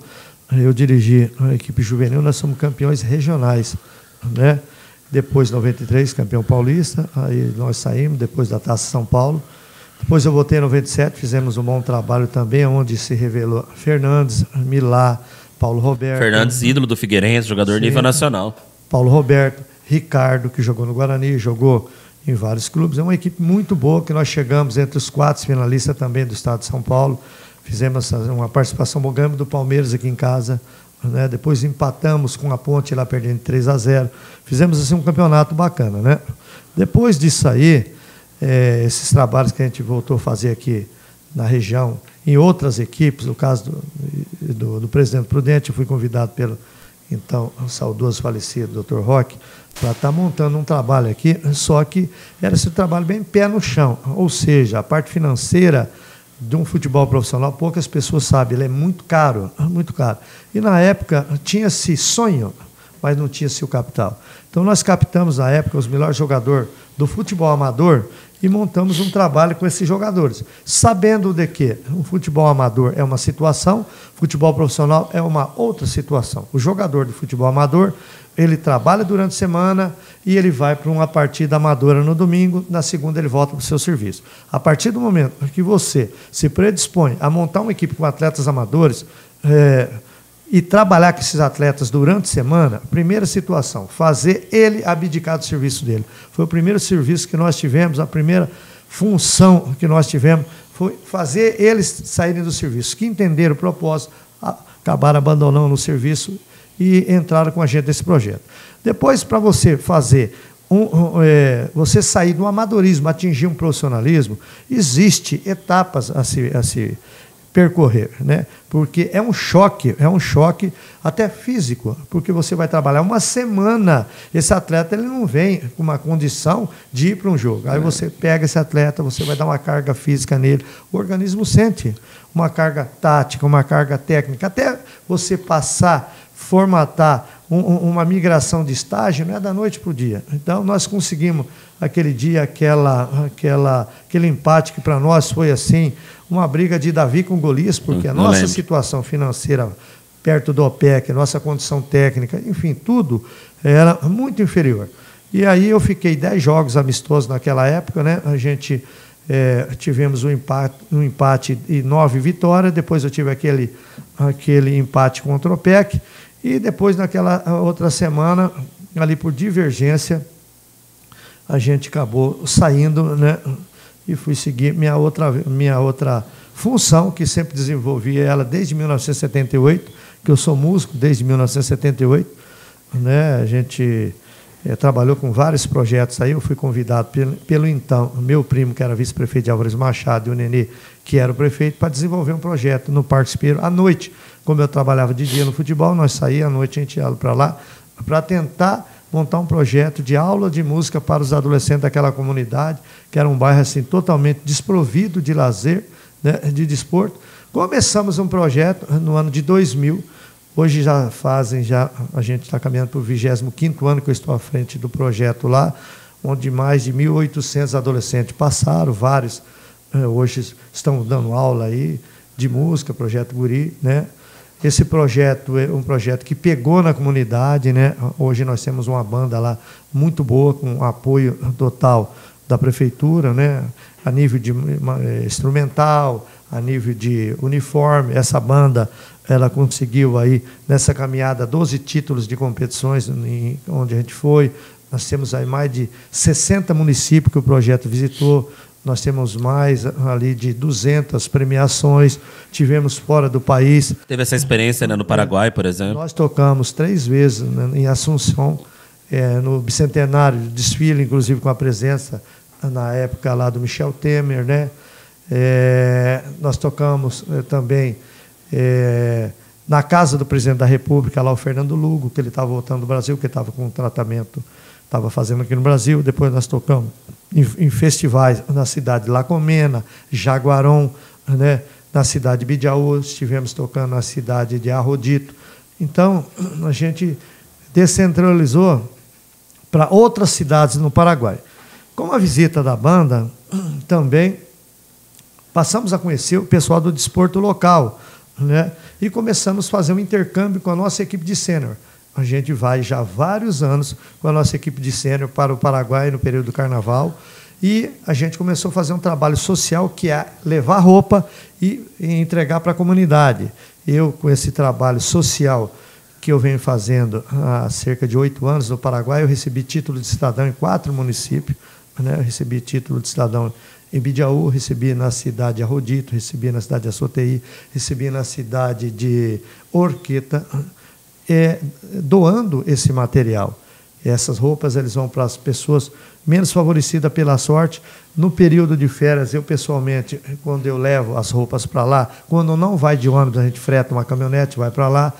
eu dirigi a equipe juvenil, nós somos campeões regionais, né? Depois, 93, campeão paulista, aí nós saímos, depois da Taça São Paulo. Depois eu voltei em 97, fizemos um bom trabalho também, onde se revelou Fernandes, Milá, Paulo Roberto. Fernandes, ídolo do Figueirense, jogador nível nacional. Paulo Roberto, Ricardo, que jogou no Guarani, jogou em vários clubes. É uma equipe muito boa, que nós chegamos entre os 4 finalistas também do estado de São Paulo. Fizemos uma participação bom, ganhamos do Palmeiras aqui em casa, né? Depois empatamos com a Ponte lá perdendo 3-0. Fizemos assim um campeonato bacana, né? Depois disso aí, esses trabalhos que a gente voltou a fazer aqui na região, em outras equipes, no caso do Presidente Prudente, eu fui convidado pelo então saudoso falecido Dr. Roque, para estar montando um trabalho aqui, só que era esse trabalho bem pé no chão, ou seja, a parte financeira de um futebol profissional, poucas pessoas sabem, ele é muito caro, muito caro. E na época tinha-se sonho, mas não tinha-se o capital. Então nós captamos na época os melhores jogadores do futebol amador e montamos um trabalho com esses jogadores, sabendo de que o futebol amador é uma situação, o futebol profissional é uma outra situação. O jogador de futebol amador, ele trabalha durante a semana e ele vai para uma partida amadora no domingo, na segunda ele volta para o seu serviço. A partir do momento que você se predispõe a montar uma equipe com atletas amadores e trabalhar com esses atletas durante a semana, primeira situação, fazer ele abdicar do serviço dele. Foi o primeiro serviço que nós tivemos, a primeira função que nós tivemos, foi fazer eles saírem do serviço, que entenderam o propósito, acabaram abandonando o serviço e entraram com a gente nesse projeto. Depois, para você fazer, você sair do amadorismo, atingir um profissionalismo, existe etapas a se percorrer, né? Porque é um choque até físico, porque você vai trabalhar uma semana, esse atleta ele não vem com uma condição de ir para um jogo. Aí você pega esse atleta, você vai dar uma carga física nele, o organismo sente uma carga tática, uma carga técnica, até você passar, formatar uma migração de estágio, não é da noite para o dia. Então, nós conseguimos, aquele dia, aquele empate que para nós foi assim, uma briga de Davi com Golias, porque a nossa situação financeira perto do OPEC, a nossa condição técnica, enfim, tudo era muito inferior. E aí eu fiquei 10 jogos amistosos naquela época, né? A gente tivemos um empate e 9 vitórias, depois eu tive aquele empate contra o OPEC, e depois, naquela outra semana, ali por divergência, a gente acabou saindo, né? E fui seguir minha outra função, que sempre desenvolvi ela desde 1978, que eu sou músico desde 1978. Né? A gente trabalhou com vários projetos aí. Eu fui convidado pelo então meu primo, que era vice-prefeito de Álvares Machado, e o Nenê, que era o prefeito, para desenvolver um projeto no Parque Espírito à noite. Como eu trabalhava de dia no futebol, nós saíamos à noite, a gente ia para lá, para tentar montar um projeto de aula de música para os adolescentes daquela comunidade, que era um bairro assim, totalmente desprovido de lazer, né, de desporto. Começamos um projeto no ano de 2000, hoje a gente está caminhando para o 25º ano que eu estou à frente do projeto lá, onde mais de 1.800 adolescentes passaram, vários hoje estão dando aula aí de música, Projeto Guri, né? Esse projeto é um projeto que pegou na comunidade, né? Hoje nós temos uma banda lá muito boa, com apoio total da prefeitura, né? A nível de instrumental, a nível de uniforme. Essa banda, ela conseguiu aí, nessa caminhada, 12 títulos de competições onde a gente foi. Nós temos aí mais de 60 municípios que o projeto visitou. Nós temos mais ali de 200 premiações, tivemos fora do país. Teve essa experiência, né, no Paraguai, por exemplo? Nós tocamos 3 vezes, né, em Assunção, no bicentenário, desfile, inclusive com a presença, na época lá do Michel Temer. Né? Nós tocamos também na casa do presidente da República, lá o Fernando Lugo, que ele estava voltando do Brasil, que estava com um tratamento, estava fazendo aqui no Brasil. Depois nós tocamos em festivais na cidade de Lacomena, Jaguarão, né? Na cidade de Bidiaú, estivemos tocando na cidade de Arrodito. Então, a gente descentralizou para outras cidades no Paraguai. Com a visita da banda, também passamos a conhecer o pessoal do desporto local, né? E começamos a fazer um intercâmbio com a nossa equipe de sênior. A gente vai já há vários anos com a nossa equipe de sênior para o Paraguai no período do Carnaval, e a gente começou a fazer um trabalho social, que é levar roupa e entregar para a comunidade. Eu, com esse trabalho social que eu venho fazendo há cerca de 8 anos no Paraguai, eu recebi título de cidadão em 4 municípios. Né? Eu recebi título de cidadão em Bidiaú, recebi na cidade de Arrodito, recebi na cidade de Açoteí, recebi na cidade de Orqueta, doando esse material. Essas roupas eles vão para as pessoas menos favorecidas pela sorte. No período de férias, eu pessoalmente, quando eu levo as roupas para lá, quando não vai de ônibus, a gente freta uma caminhonete, vai para lá,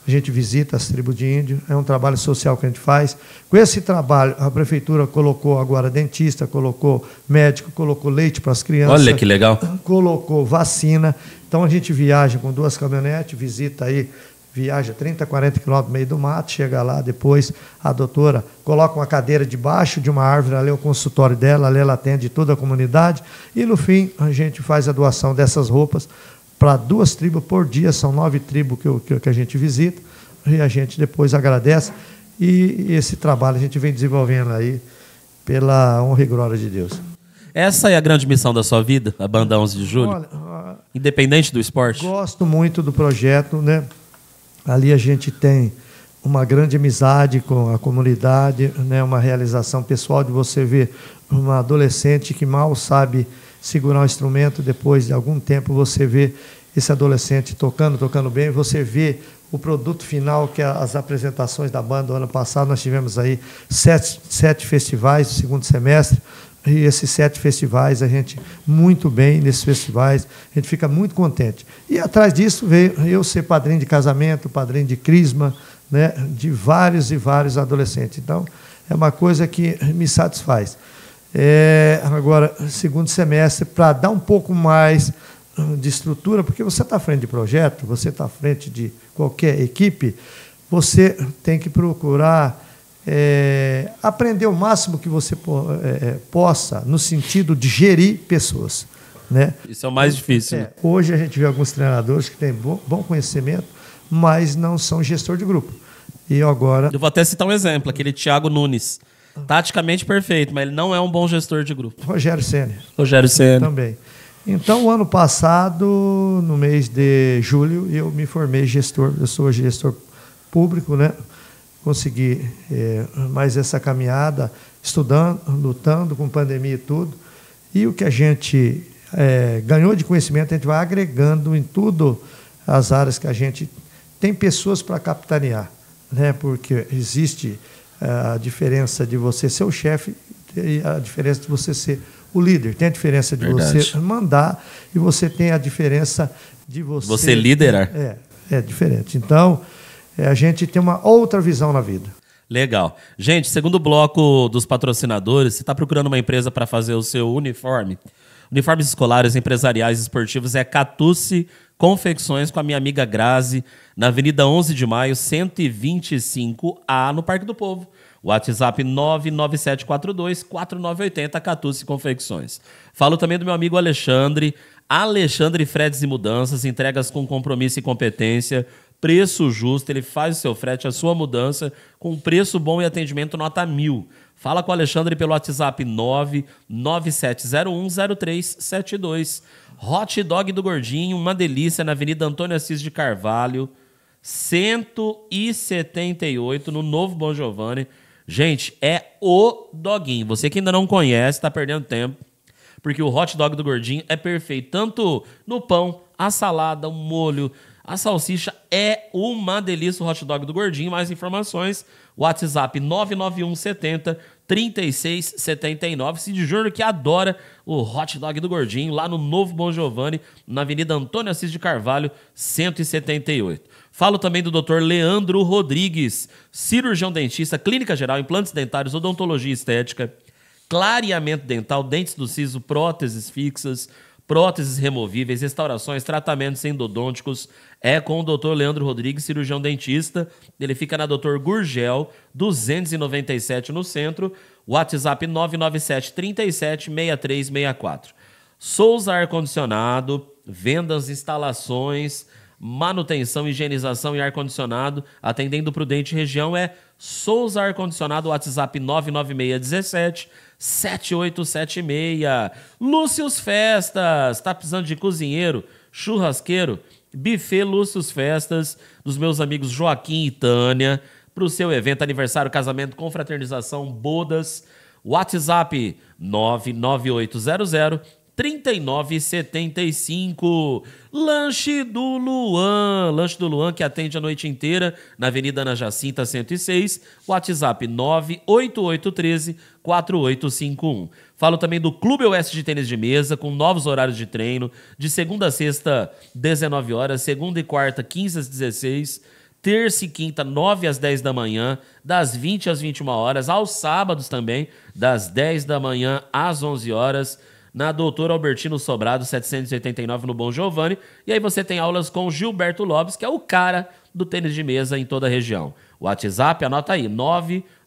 a gente visita as tribos de índio, é um trabalho social que a gente faz. Com esse trabalho, a prefeitura colocou agora dentista, colocou médico, colocou leite para as crianças. Olha que legal. Colocou vacina. Então a gente viaja com 2 caminhonetes, visita aí, viaja 30, 40 quilômetros no meio do mato, chega lá, depois a doutora coloca uma cadeira debaixo de uma árvore, ali é o consultório dela, ali ela atende toda a comunidade, e no fim a gente faz a doação dessas roupas para 2 tribos por dia, são 9 tribos que a gente visita, e a gente depois agradece, e esse trabalho a gente vem desenvolvendo aí pela honra e glória de Deus. Essa é a grande missão da sua vida, a Banda 11 de Julho? Olha, independente do esporte? Gosto muito do projeto, né? Ali a gente tem uma grande amizade com a comunidade, né? Uma realização pessoal de você ver uma adolescente que mal sabe segurar um instrumento, depois de algum tempo você vê esse adolescente tocando bem, você vê o produto final, que é as apresentações da banda. Do ano passado nós tivemos aí 7 festivais no segundo semestre, e esses 7 festivais, a gente muito bem nesses festivais, a gente fica muito contente. E atrás disso veio eu ser padrinho de casamento, padrinho de crisma, né, de vários e vários adolescentes. Então, é uma coisa que me satisfaz. Agora, segundo semestre, para dar um pouco mais de estrutura, porque você está à frente de projeto, você está à frente de qualquer equipe, você tem que procurar aprender o máximo que você possa, no sentido de gerir pessoas. Né? Isso é o mais difícil. Né? Hoje a gente vê alguns treinadores que têm bom conhecimento, mas não são gestor de grupo. E agora... Eu vou até citar um exemplo, aquele Thiago Nunes. Taticamente perfeito, mas ele não é um bom gestor de grupo. Rogério Ceni. Rogério Ceni. Também. Então, o ano passado, no mês de julho, eu me formei gestor. Eu sou gestor público, né? Consegui mais essa caminhada, estudando, lutando com pandemia e tudo. E o que a gente ganhou de conhecimento, a gente vai agregando em tudo as áreas que a gente tem pessoas para capitanear, né? Porque existe a diferença de você ser o chefe e a diferença de você ser o líder. Tem a diferença de você mandar e você tem a diferença de você liderar. É diferente. Então, a gente tem uma outra visão na vida. Legal. Gente, segundo bloco dos patrocinadores, você está procurando uma empresa para fazer o seu uniforme? Uniformes escolares, empresariais e esportivos é Catucci Confecções, com a minha amiga Grazi, na Avenida 11 de Maio, 125A, no Parque do Povo. WhatsApp 99742-4980, Catucci Confecções. Falo também do meu amigo Alexandre Fretes e Mudanças, entregas com compromisso e competência, preço justo, ele faz o seu frete, a sua mudança, com preço bom e atendimento nota 1000. Fala com o Alexandre pelo WhatsApp 997010372. Hot Dog do Gordinho, uma delícia, na Avenida Antônio Assis de Carvalho, 178, no Novo Bom Giovanni. Gente, é o doguinho. Você que ainda não conhece, está perdendo tempo, porque o Hot Dog do Gordinho é perfeito, tanto no pão, a salada, o molho, a salsicha, é uma delícia o Hot Dog do Gordinho. Mais informações, WhatsApp 99170-3679. Cid Júnior, que adora o Hot Dog do Gordinho, lá no Novo Bom Giovanni, na Avenida Antônio Assis de Carvalho, 178. Falo também do Dr. Leandro Rodrigues, cirurgião dentista, clínica geral, implantes dentários, odontologia estética, clareamento dental, dentes do siso, próteses fixas, próteses removíveis, restaurações, tratamentos endodônticos. É com o Dr. Leandro Rodrigues, cirurgião dentista. Ele fica na Dr. Gurgel, 297 no centro. WhatsApp 997-37-6364. Souza Ar-Condicionado, vendas, instalações, manutenção, higienização e ar-condicionado, atendendo Prudente região, é Souza Ar-Condicionado, WhatsApp 99617-7876. Lúcius Festas, tá precisando de cozinheiro, churrasqueiro, buffet Lúcius Festas, dos meus amigos Joaquim e Tânia, para o seu evento, aniversário, casamento, confraternização, bodas, WhatsApp 99800-3975. Lanche do Luan, que atende a noite inteira, na Avenida Ana Jacinta, 106, WhatsApp 98813-4851. Falo também do Clube Oeste de Tênis de Mesa, com novos horários de treino, de segunda a sexta, 19 horas, segunda e quarta, 15 às 16, terça e quinta, 9 às 10 da manhã, das 20 às 21 horas, aos sábados também, das 10 da manhã às 11 horas, na Doutor Albertino Sobrado, 789, no Bom Giovanni. E aí você tem aulas com Gilberto Lopes, que é o cara do tênis de mesa em toda a região. O WhatsApp, anota aí,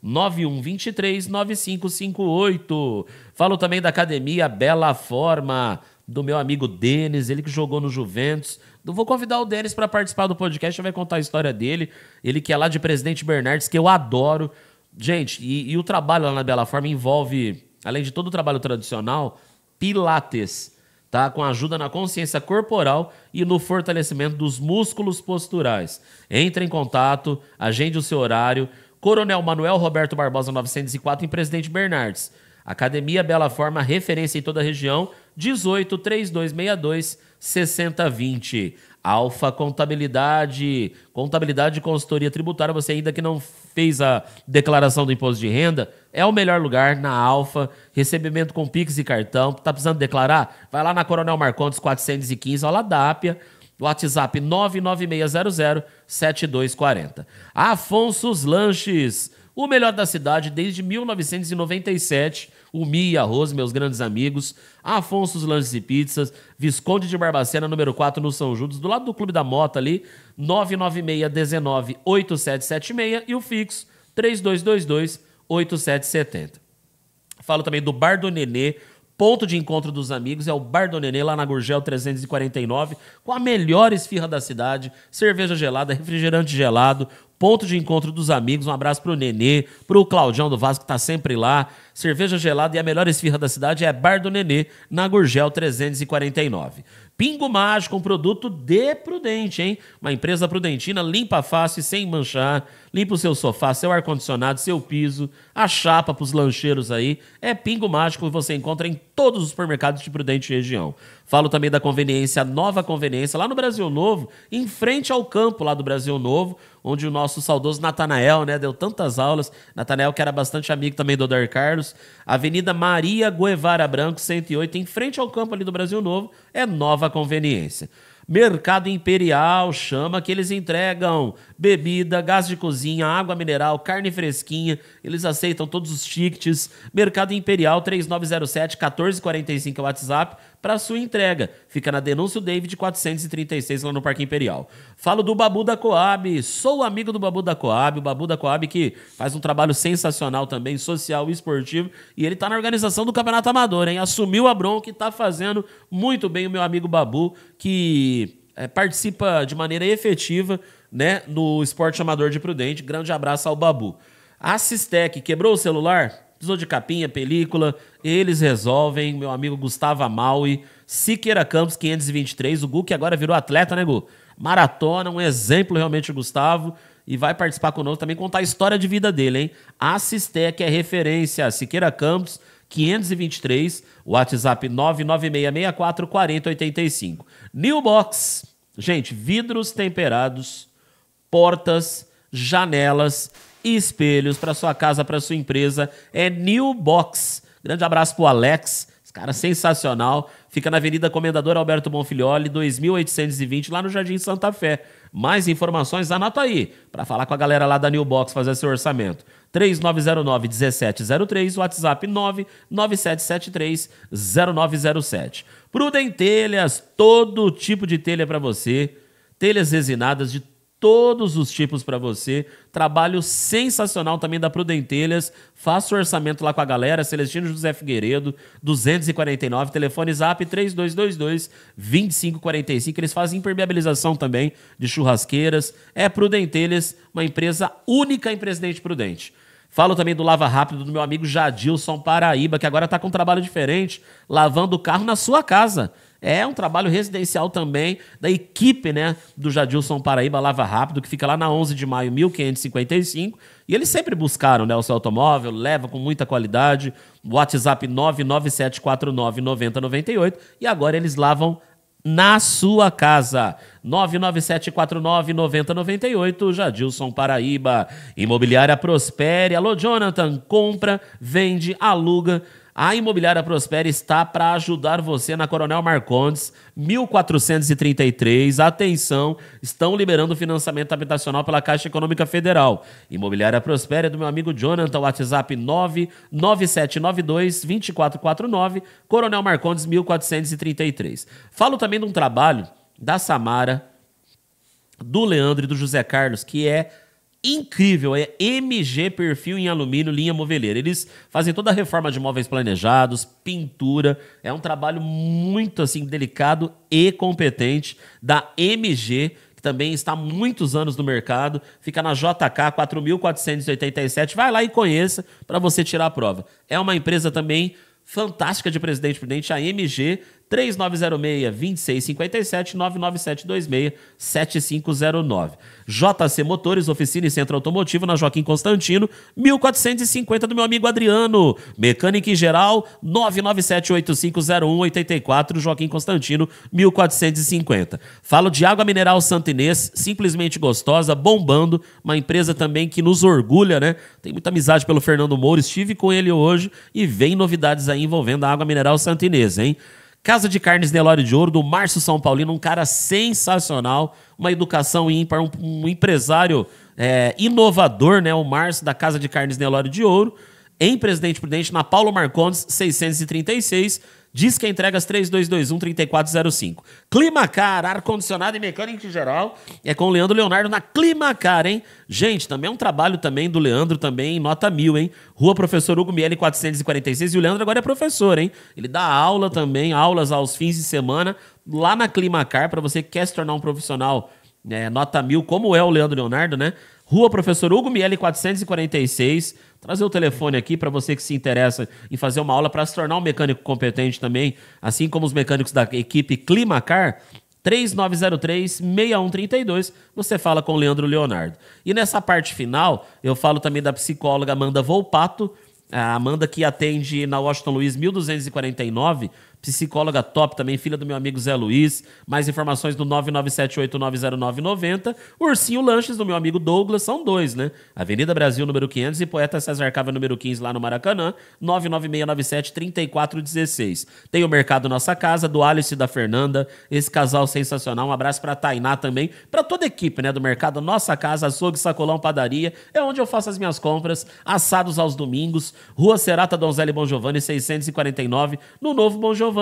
991239558. Falo também da Academia Bela Forma, do meu amigo Denis, ele que jogou no Juventus. Vou convidar o Denis para participar do podcast, vai contar a história dele. Ele que é lá de Presidente Bernardes, que eu adoro. Gente, e o trabalho lá na Bela Forma envolve, além de todo o trabalho tradicional, Pilates, tá? Com ajuda na consciência corporal e no fortalecimento dos músculos posturais. Entre em contato, agende o seu horário. Coronel Manuel Roberto Barbosa 904, em Presidente Bernardes. Academia Bela Forma, referência em toda a região, 18-3262-6020. Alfa Contabilidade, contabilidade e consultoria tributária. Você ainda que não fez a declaração do imposto de renda, é o melhor lugar na Alfa, recebimento com Pix e cartão. Tá precisando declarar? Vai lá na Coronel Marcondes 415, ó lá da Ápia, WhatsApp 996007240. Afonso's Lanches, o melhor da cidade desde 1997. O Mi e Arroz, meus grandes amigos. Afonso's Lanches e Pizzas, Visconde de Barbacena, número 4, no São Judas, do lado do Clube da Mota ali, 996198776 e o fixo 3222-8770. Falo também do Bar do Nenê, ponto de encontro dos amigos, é o Bar do Nenê, lá na Gurgel 349, com a melhor esfirra da cidade, cerveja gelada, refrigerante gelado, ponto de encontro dos amigos. Um abraço pro Nenê, pro Claudião do Vasco, que tá sempre lá. Cerveja gelada e a melhor esfirra da cidade é Bar do Nenê, na Gurgel 349. Pingo Mágico, um produto de Prudente, hein? Uma empresa prudentina, limpa fácil e sem manchar. Limpa o seu sofá, seu ar-condicionado, seu piso, a chapa pros lancheiros aí. É Pingo Mágico, que você encontra em todos os supermercados de Prudente região. Falo também da conveniência, Nova Conveniência, lá no Brasil Novo, em frente ao campo lá do Brasil Novo, onde o nosso saudoso Natanael, né, deu tantas aulas. Natanael, que era bastante amigo também do Odair Carlos. Avenida Maria Guevara Branco, 108, em frente ao campo ali do Brasil Novo, é Nova Conveniência. Mercado Imperial, chama que eles entregam bebida, gás de cozinha, água mineral, carne fresquinha, eles aceitam todos os tickets. Mercado Imperial, 3907-1445 é o WhatsApp para sua entrega. Fica na Denúncio David 436 lá no Parque Imperial. Falo do Babu da Coab, sou amigo do Babu da Coab, o Babu da Coab que faz um trabalho sensacional também, social e esportivo, e ele tá na organização do Campeonato Amador, hein? Assumiu a bronca e tá fazendo muito bem o meu amigo Babu, que participa de maneira efetiva, né, no esporte amador de Prudente. Grande abraço ao Babu. A Sistec, quebrou o celular? Precisou de capinha, película, eles resolvem. Meu amigo Gustavo Amaui, Siqueira Campos 523, o Gu que agora virou atleta, né, Gu? Maratona, um exemplo realmente o Gustavo, e vai participar conosco também, contar a história de vida dele, hein? A Sistec é referência, Siqueira Campos 523, WhatsApp 996644085. New Box, gente, vidros temperados, portas, janelas e espelhos para sua casa, para sua empresa, é New Box. Grande abraço pro Alex, esse cara sensacional. Fica na Avenida Comendador Alberto Bonfilioli, 2820, lá no Jardim Santa Fé. Mais informações, anota aí, para falar com a galera lá da New Box, fazer seu orçamento. 3909-1703, WhatsApp 99773-0907. Prudentelhas, todo tipo de telha para você, telhas resinadas de todos os tipos para você. Trabalho sensacional também da Prudentelhas. Faça o orçamento lá com a galera. Celestino José Figueiredo, 249, telefone Zap 3222-2545. Eles fazem impermeabilização também de churrasqueiras. É Prudentelhas, uma empresa única em Presidente Prudente. Falo também do Lava Rápido do meu amigo Jadilson Paraíba, que agora está com um trabalho diferente, lavando o carro na sua casa. É um trabalho residencial também da equipe, né, do Jadilson Paraíba Lava Rápido, que fica lá na 11 de maio, 1555. E eles sempre buscaram, né, o seu automóvel, leva com muita qualidade. WhatsApp 997499098. E agora eles lavam na sua casa. 997499098, Jadilson Paraíba. Imobiliária Prospere. Alô, Jonathan, compra, vende, aluga. A Imobiliária Prospere está para ajudar você na Coronel Marcondes, 1433. Atenção, estão liberando financiamento habitacional pela Caixa Econômica Federal. Imobiliária Prospere é do meu amigo Jonathan, WhatsApp 99792-2449, Coronel Marcondes, 1433. Falo também de um trabalho da Samara, do Leandro e do José Carlos, que é incrível, é MG Perfil em Alumínio, linha moveleira. Eles fazem toda a reforma de móveis planejados, pintura, é um trabalho muito assim delicado e competente da MG, que também está há muitos anos no mercado, fica na JK 4487, vai lá e conheça para você tirar a prova. É uma empresa também fantástica de Presidente Prudente, a MG 3906-2657, 99726-7509. JC Motores, oficina e centro automotivo na Joaquim Constantino, 1450 do meu amigo Adriano. Mecânica em geral, 997-8501-84, Joaquim Constantino, 1450. Falo de água mineral Santo Inês, simplesmente gostosa, bombando, uma empresa também que nos orgulha, né? Tem muita amizade pelo Fernando Moura, estive com ele hoje e vem novidades aí envolvendo a água mineral Santo Inês, hein? Casa de Carnes Nelore de Ouro, do Márcio São Paulino, um cara sensacional, uma educação ímpar, um empresário inovador, né? O Márcio, da Casa de Carnes Nelore de Ouro, em Presidente Prudente, na Paulo Marcondes, 636, diz que entregas 3221-3405. Climacar, ar-condicionado e mecânica em geral, é com o Leandro Leonardo na Climacar, hein? Gente, também é um trabalho também do Leandro, também nota 1000, hein? Rua Professor Hugo Miele, 446, e o Leandro agora é professor, hein? Ele dá aula também, aulas aos fins de semana, lá na Climacar, para você que quer se tornar um profissional nota 1000, como é o Leandro Leonardo, né? Rua Professor Hugo Miele, 446. Trazer o telefone aqui para você que se interessa em fazer uma aula para se tornar um mecânico competente também, assim como os mecânicos da equipe Climacar, 3903-6132. Você fala com o Leandro Leonardo. E nessa parte final, eu falo também da psicóloga Amanda Volpato, a Amanda que atende na Washington Luiz 1249, psicóloga top também, filha do meu amigo Zé Luiz. Mais informações no 997890990. Ursinho Lanches do meu amigo Douglas, são dois, né? Avenida Brasil, número 500 e Poeta César Cava, número 15, lá no Maracanã, 99697-3416. Tem o Mercado Nossa Casa, do Alice e da Fernanda, esse casal sensacional. Um abraço pra Tainá também, pra toda a equipe, né, do Mercado Nossa Casa, Açougue, Sacolão, Padaria. É onde eu faço as minhas compras, assados aos domingos. Rua Serata Donzelli Bom Giovanni, 649, no Novo Bom Giovanni.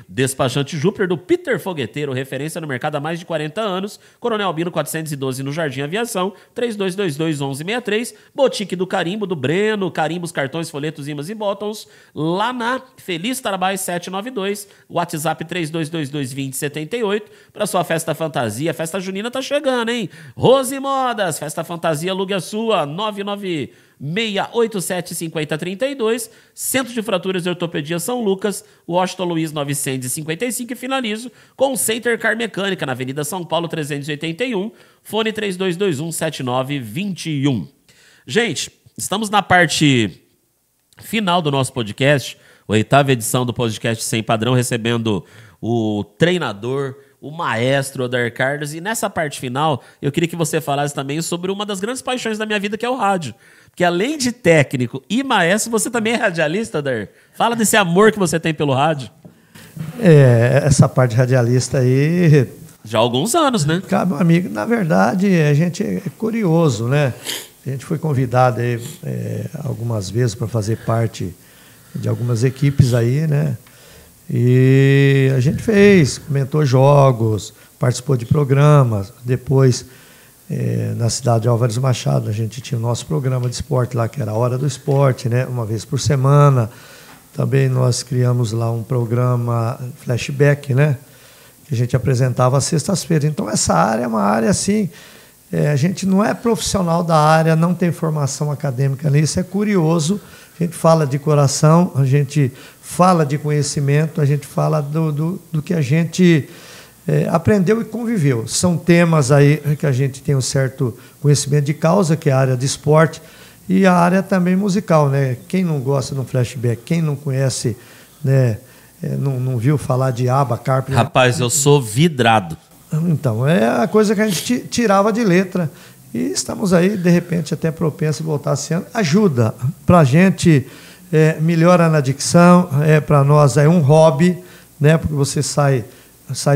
Despachante Júpiter do Peter Fogueteiro, referência no mercado há mais de 40 anos. Coronel Albino 412 no Jardim Aviação, 3222-1163. Botique do Carimbo, do Breno, carimbos, cartões, folhetos, imãs e botões, lá na Feliz Tarabás 792, WhatsApp 3222-2078, para sua festa fantasia. Festa junina tá chegando, hein? Rose Modas, festa fantasia, alugue a sua, 996875032, Centro de Fraturas e Ortopedia São Lucas, Washington Luiz 955, e finalizo com o Center Car Mecânica, na Avenida São Paulo 381, fone 3221-7921. Gente, estamos na parte final do nosso podcast, 8ª edição do podcast Sem Padrão, recebendo o treinador, o maestro Odair Carlos, e nessa parte final eu queria que você falasse também sobre uma das grandes paixões da minha vida, que é o rádio. Porque além de técnico e maestro, você também é radialista, Odair? Fala desse amor que você tem pelo rádio. Essa parte de radialista aí... Já há alguns anos, né? Cabe, meu amigo, na verdade, a gente é curioso, né? A gente foi convidado aí, algumas vezes para fazer parte de algumas equipes aí, né? E a gente comentou jogos, participou de programas. Depois, na cidade de Álvares Machado, a gente tinha o nosso programa de esporte lá, que era a Hora do Esporte, né? Uma vez por semana. Também nós criamos lá um programa flashback, né? Que a gente apresentava às sextas-feiras. Então, essa área é uma área assim... a gente não é profissional da área, não tem formação acadêmica nisso, é curioso. A gente fala de coração, a gente fala de conhecimento, a gente fala do que a gente aprendeu e conviveu. São temas aí que a gente tem um certo conhecimento de causa, que é a área de esporte, e a área também musical, né? Quem não gosta de um flashback, quem não conhece, né? Não viu falar de ABBA, Carpenter... Rapaz, eu sou vidrado. Então, é a coisa que a gente tirava de letra. E estamos aí, de repente, até propenso a voltar esse ano. Ajuda para a gente, melhora na dicção, para nós é um hobby, né? Porque você sai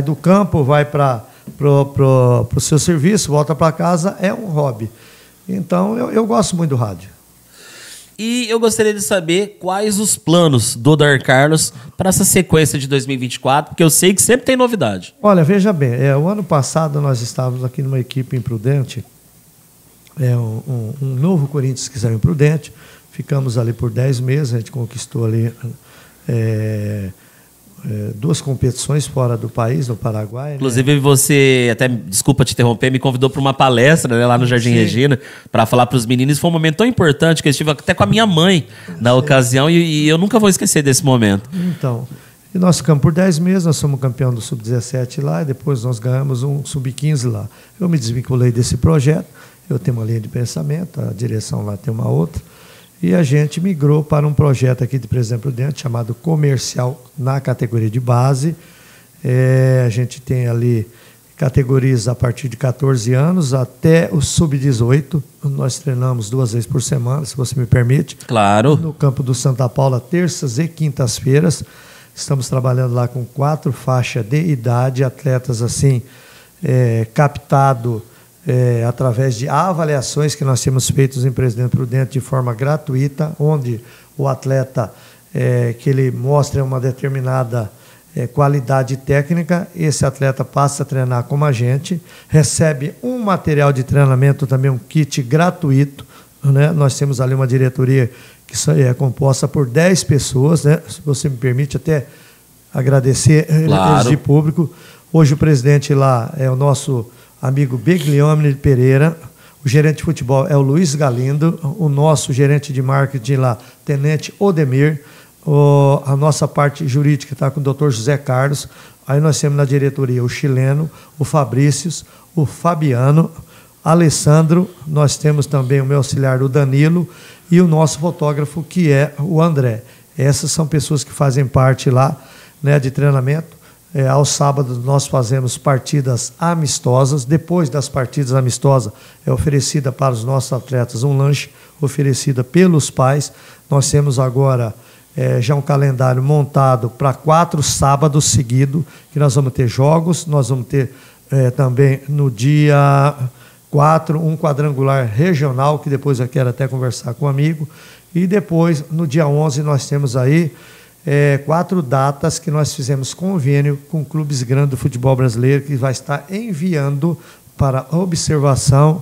do campo, vai para o seu serviço, volta para casa, é um hobby. Então, eu gosto muito do rádio. E eu gostaria de saber quais os planos do Odair Carlos para essa sequência de 2024, porque eu sei que sempre tem novidade. Olha, veja bem, o ano passado nós estávamos aqui numa equipe em Prudente, um novo Corinthians que saiu em Prudente, ficamos ali por 10 meses, a gente conquistou ali 2 competições fora do país, no Paraguai. Inclusive, você, até desculpa te interromper, me convidou para uma palestra, né, lá no Jardim Regina, para falar para os meninos. Foi um momento tão importante que eu estive até com a minha mãe na ocasião, e eu nunca vou esquecer desse momento. Então, E nós ficamos por 10 meses, nós somos campeão do Sub-17 lá, e depois nós ganhamos um Sub-15 lá. Eu me desvinculei desse projeto, eu tenho uma linha de pensamento, a direção lá tem uma outra, e a gente migrou para um projeto aqui de Presidente Prudente, chamado Comercial, na categoria de base. A gente tem ali categorias a partir de 14 anos até o Sub-18. Nós treinamos 2 vezes por semana, se você me permite. Claro. No campo do Santa Paula, terças e quintas-feiras. Estamos trabalhando lá com 4 faixas de idade, atletas assim, captado através de avaliações que nós temos feitos em Presidente Prudente de forma gratuita, onde o atleta, que ele mostra uma determinada qualidade técnica, esse atleta passa a treinar como a gente, recebe um material de treinamento, também um kit gratuito, né? Nós temos ali uma diretoria que é composta por 10 pessoas, né? Se você me permite até agradecer eles de público. Hoje o presidente lá é o nosso amigo Beglione Pereira, o gerente de futebol é o Luiz Galindo, o nosso gerente de marketing lá, Tenente Odemir, a nossa parte jurídica está com o Dr. José Carlos, aí nós temos na diretoria o chileno, o Fabrícios, o Fabiano, Alessandro, nós temos também o meu auxiliar, o Danilo, e o nosso fotógrafo, que é o André. Essas são pessoas que fazem parte lá, né, de treinamento. Aos sábados nós fazemos partidas amistosas. Depois das partidas amistosas é oferecida para os nossos atletas um lanche, oferecida pelos pais. Nós temos agora já um calendário montado para 4 sábados seguidos, que nós vamos ter jogos, nós vamos ter também no dia 4, um quadrangular regional, que depois eu quero até conversar com um amigo, e depois, no dia 11, nós temos aí 4 datas que nós fizemos convênio com clubes grandes do futebol brasileiro, que vai estar enviando para observação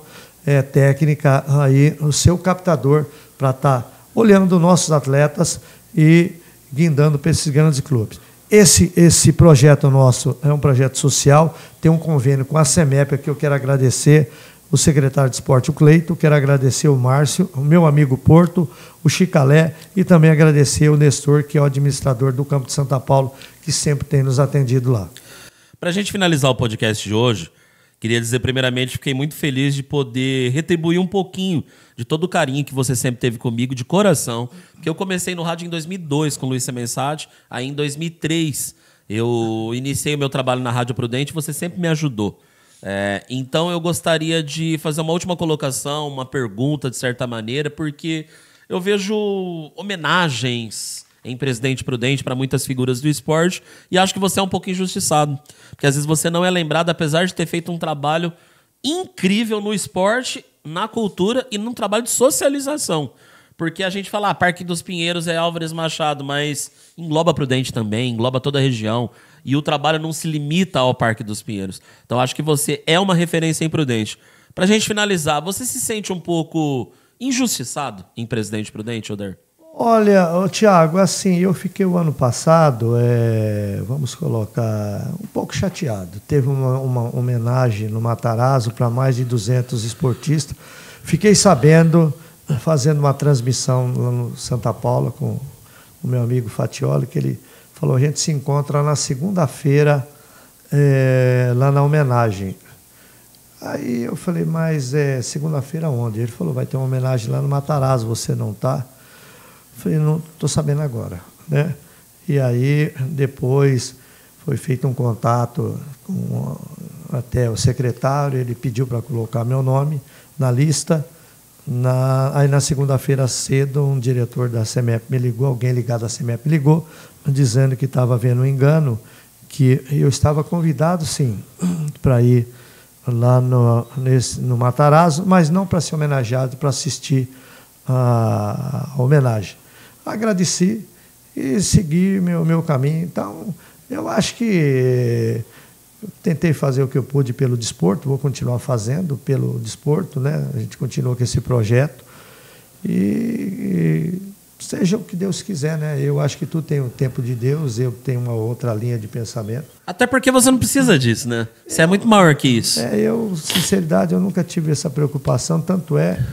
técnica aí o seu captador, para estar olhando nossos atletas e guindando para esses grandes clubes. Esse projeto nosso é um projeto social, tem um convênio com a CEMEP, que eu quero agradecer o secretário de esporte, o Cleito, quero agradecer o Márcio, o meu amigo Porto, o Chicalé, e também agradecer o Nestor, que é o administrador do Campo de Santa Paulo, que sempre tem nos atendido lá. Para a gente finalizar o podcast de hoje, queria dizer primeiramente, fiquei muito feliz de poder retribuir um pouquinho de todo o carinho que você sempre teve comigo, de coração, porque eu comecei no rádio em 2002 com o Luiz Semensade, aí em 2003 eu iniciei o meu trabalho na Rádio Prudente, você sempre me ajudou. Então eu gostaria de fazer uma última colocação, uma pergunta de certa maneira, porque eu vejo homenagens em Presidente Prudente para muitas figuras do esporte e acho que você é um pouco injustiçado, porque às vezes você não é lembrado, apesar de ter feito um trabalho incrível no esporte, na cultura e num trabalho de socialização. Porque a gente fala, Parque dos Pinheiros é Álvares Machado, mas engloba Prudente também, engloba toda a região. E o trabalho não se limita ao Parque dos Pinheiros. Então, acho que você é uma referência em Prudente. Para a gente finalizar, você se sente um pouco injustiçado em Presidente Prudente, Oder? Olha, Tiago, assim, eu fiquei o ano passado, vamos colocar, um pouco chateado. Teve uma homenagem no Matarazzo para mais de 200 esportistas. Fiquei sabendo, fazendo uma transmissão lá no Santa Paula com o meu amigo Fatioli, que ele falou, a gente se encontra na segunda-feira lá na homenagem. Aí eu falei, mas segunda-feira onde? Ele falou, vai ter uma homenagem lá no Matarazzo, você não está? Eu falei, não estou sabendo agora, né? E aí depois foi feito um contato com até o secretário, ele pediu para colocar meu nome na lista. Aí na segunda-feira cedo, um diretor da CEMEP me ligou, alguém ligado à CEMEP me ligou, dizendo que estava havendo um engano, que eu estava convidado, sim, para ir lá no Matarazzo, mas não para ser homenageado, para assistir a homenagem. Agradeci e segui meu caminho. Então, eu acho que eu tentei fazer o que eu pude pelo desporto, vou continuar fazendo pelo desporto, né? A gente continua com esse projeto e seja o que Deus quiser, né? Eu acho que tu tem o tempo de Deus, eu tenho uma outra linha de pensamento. Até porque você não precisa disso, né? Você é muito maior que isso. Sinceridade, eu nunca tive essa preocupação, tanto é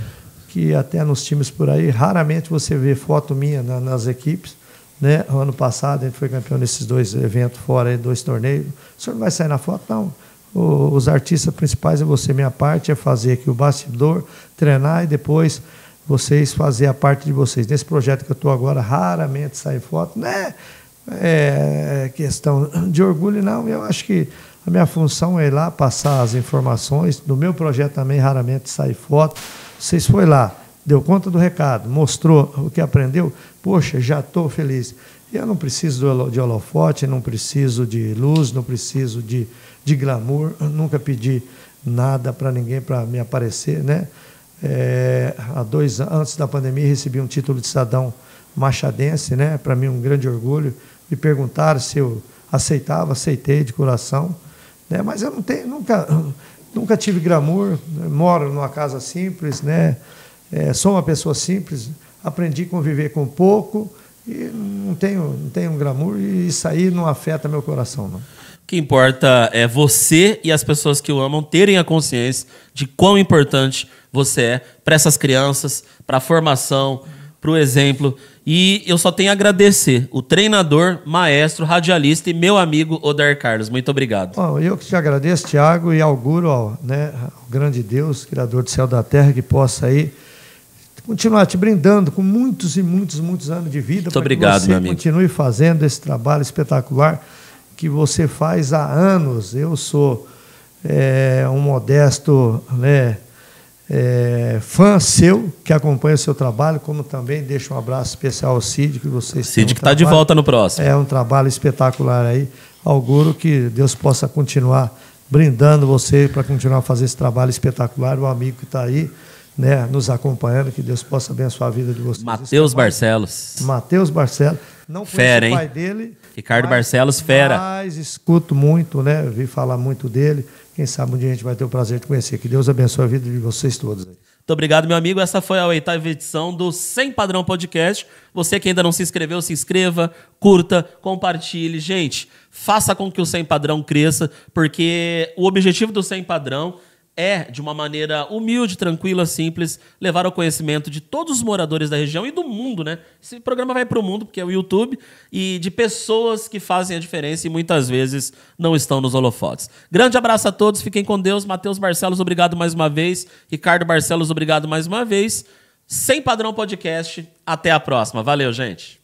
que até nos times por aí, raramente você vê foto minha nas equipes, né? O ano passado a gente foi campeão nesses 2 eventos fora, aí, 2 torneios. O senhor não vai sair na foto? Não. Os artistas principais é você. Minha parte é fazer aqui o bastidor, treinar e depois vocês fazer a parte de vocês. Nesse projeto que eu estou agora, raramente sai foto. Não é questão de orgulho, não. Eu acho que a minha função é ir lá passar as informações. No meu projeto também, raramente sai foto. Vocês foi lá, deu conta do recado, mostrou o que aprendeu. Poxa, já estou feliz. Eu não preciso de holofote, não preciso de luz, não preciso de glamour. Eu nunca pedi nada para ninguém para me aparecer, né? Há 2 anos, antes da pandemia, recebi um título de cidadão machadense, né? Para mim, um grande orgulho. Me perguntaram se eu aceitava, aceitei de coração, né? Mas eu nunca tive glamour, moro numa casa simples, né? Sou uma pessoa simples, aprendi a conviver com pouco e não tenho glamour, e isso aí não afeta meu coração, não. O que importa é você e as pessoas que o amam terem a consciência de quão importante você é para essas crianças, para a formação, para o exemplo. E eu só tenho a agradecer o treinador, maestro, radialista e meu amigo Odair Carlos. Muito obrigado. Bom, eu que te agradeço, Thiago, e auguro ao grande Deus, Criador do céu e da terra, que possa aí continuar te brindando com muitos e muitos anos de vida. Muito obrigado, meu amigo. Continue fazendo esse trabalho espetacular que você faz há anos. Eu sou um modesto, fã seu, que acompanha o seu trabalho, como também deixo um abraço especial ao Cid, que vocês Cid que está de volta no próximo. É um trabalho espetacular aí. Auguro que Deus possa continuar brindando você para continuar a fazer esse trabalho espetacular. O amigo que está aí, né, nos acompanhando, que Deus possa abençoar a vida de vocês. Matheus Barcelos. Matheus Barcelos. Não fera, conheço o pai hein? Dele. Ricardo Barcelos, fera. Mas escuto muito, né? Vi falar muito dele. Quem sabe um dia a gente vai ter o prazer de conhecer. Que Deus abençoe a vida de vocês todos. Muito obrigado, meu amigo. Essa foi a 8ª edição do Sem Padrão Podcast. Você que ainda não se inscreveu, se inscreva, curta, compartilhe. Gente, faça com que o Sem Padrão cresça, porque o objetivo do Sem Padrão é, de uma maneira humilde, tranquila, simples, levar ao conhecimento de todos os moradores da região e do mundo, né? Esse programa vai para o mundo, porque é o YouTube, e de pessoas que fazem a diferença e muitas vezes não estão nos holofotes. Grande abraço a todos, fiquem com Deus. Matheus Barcelos, obrigado mais uma vez. Ricardo Barcelos, obrigado mais uma vez. Sem Padrão Podcast, até a próxima. Valeu, gente.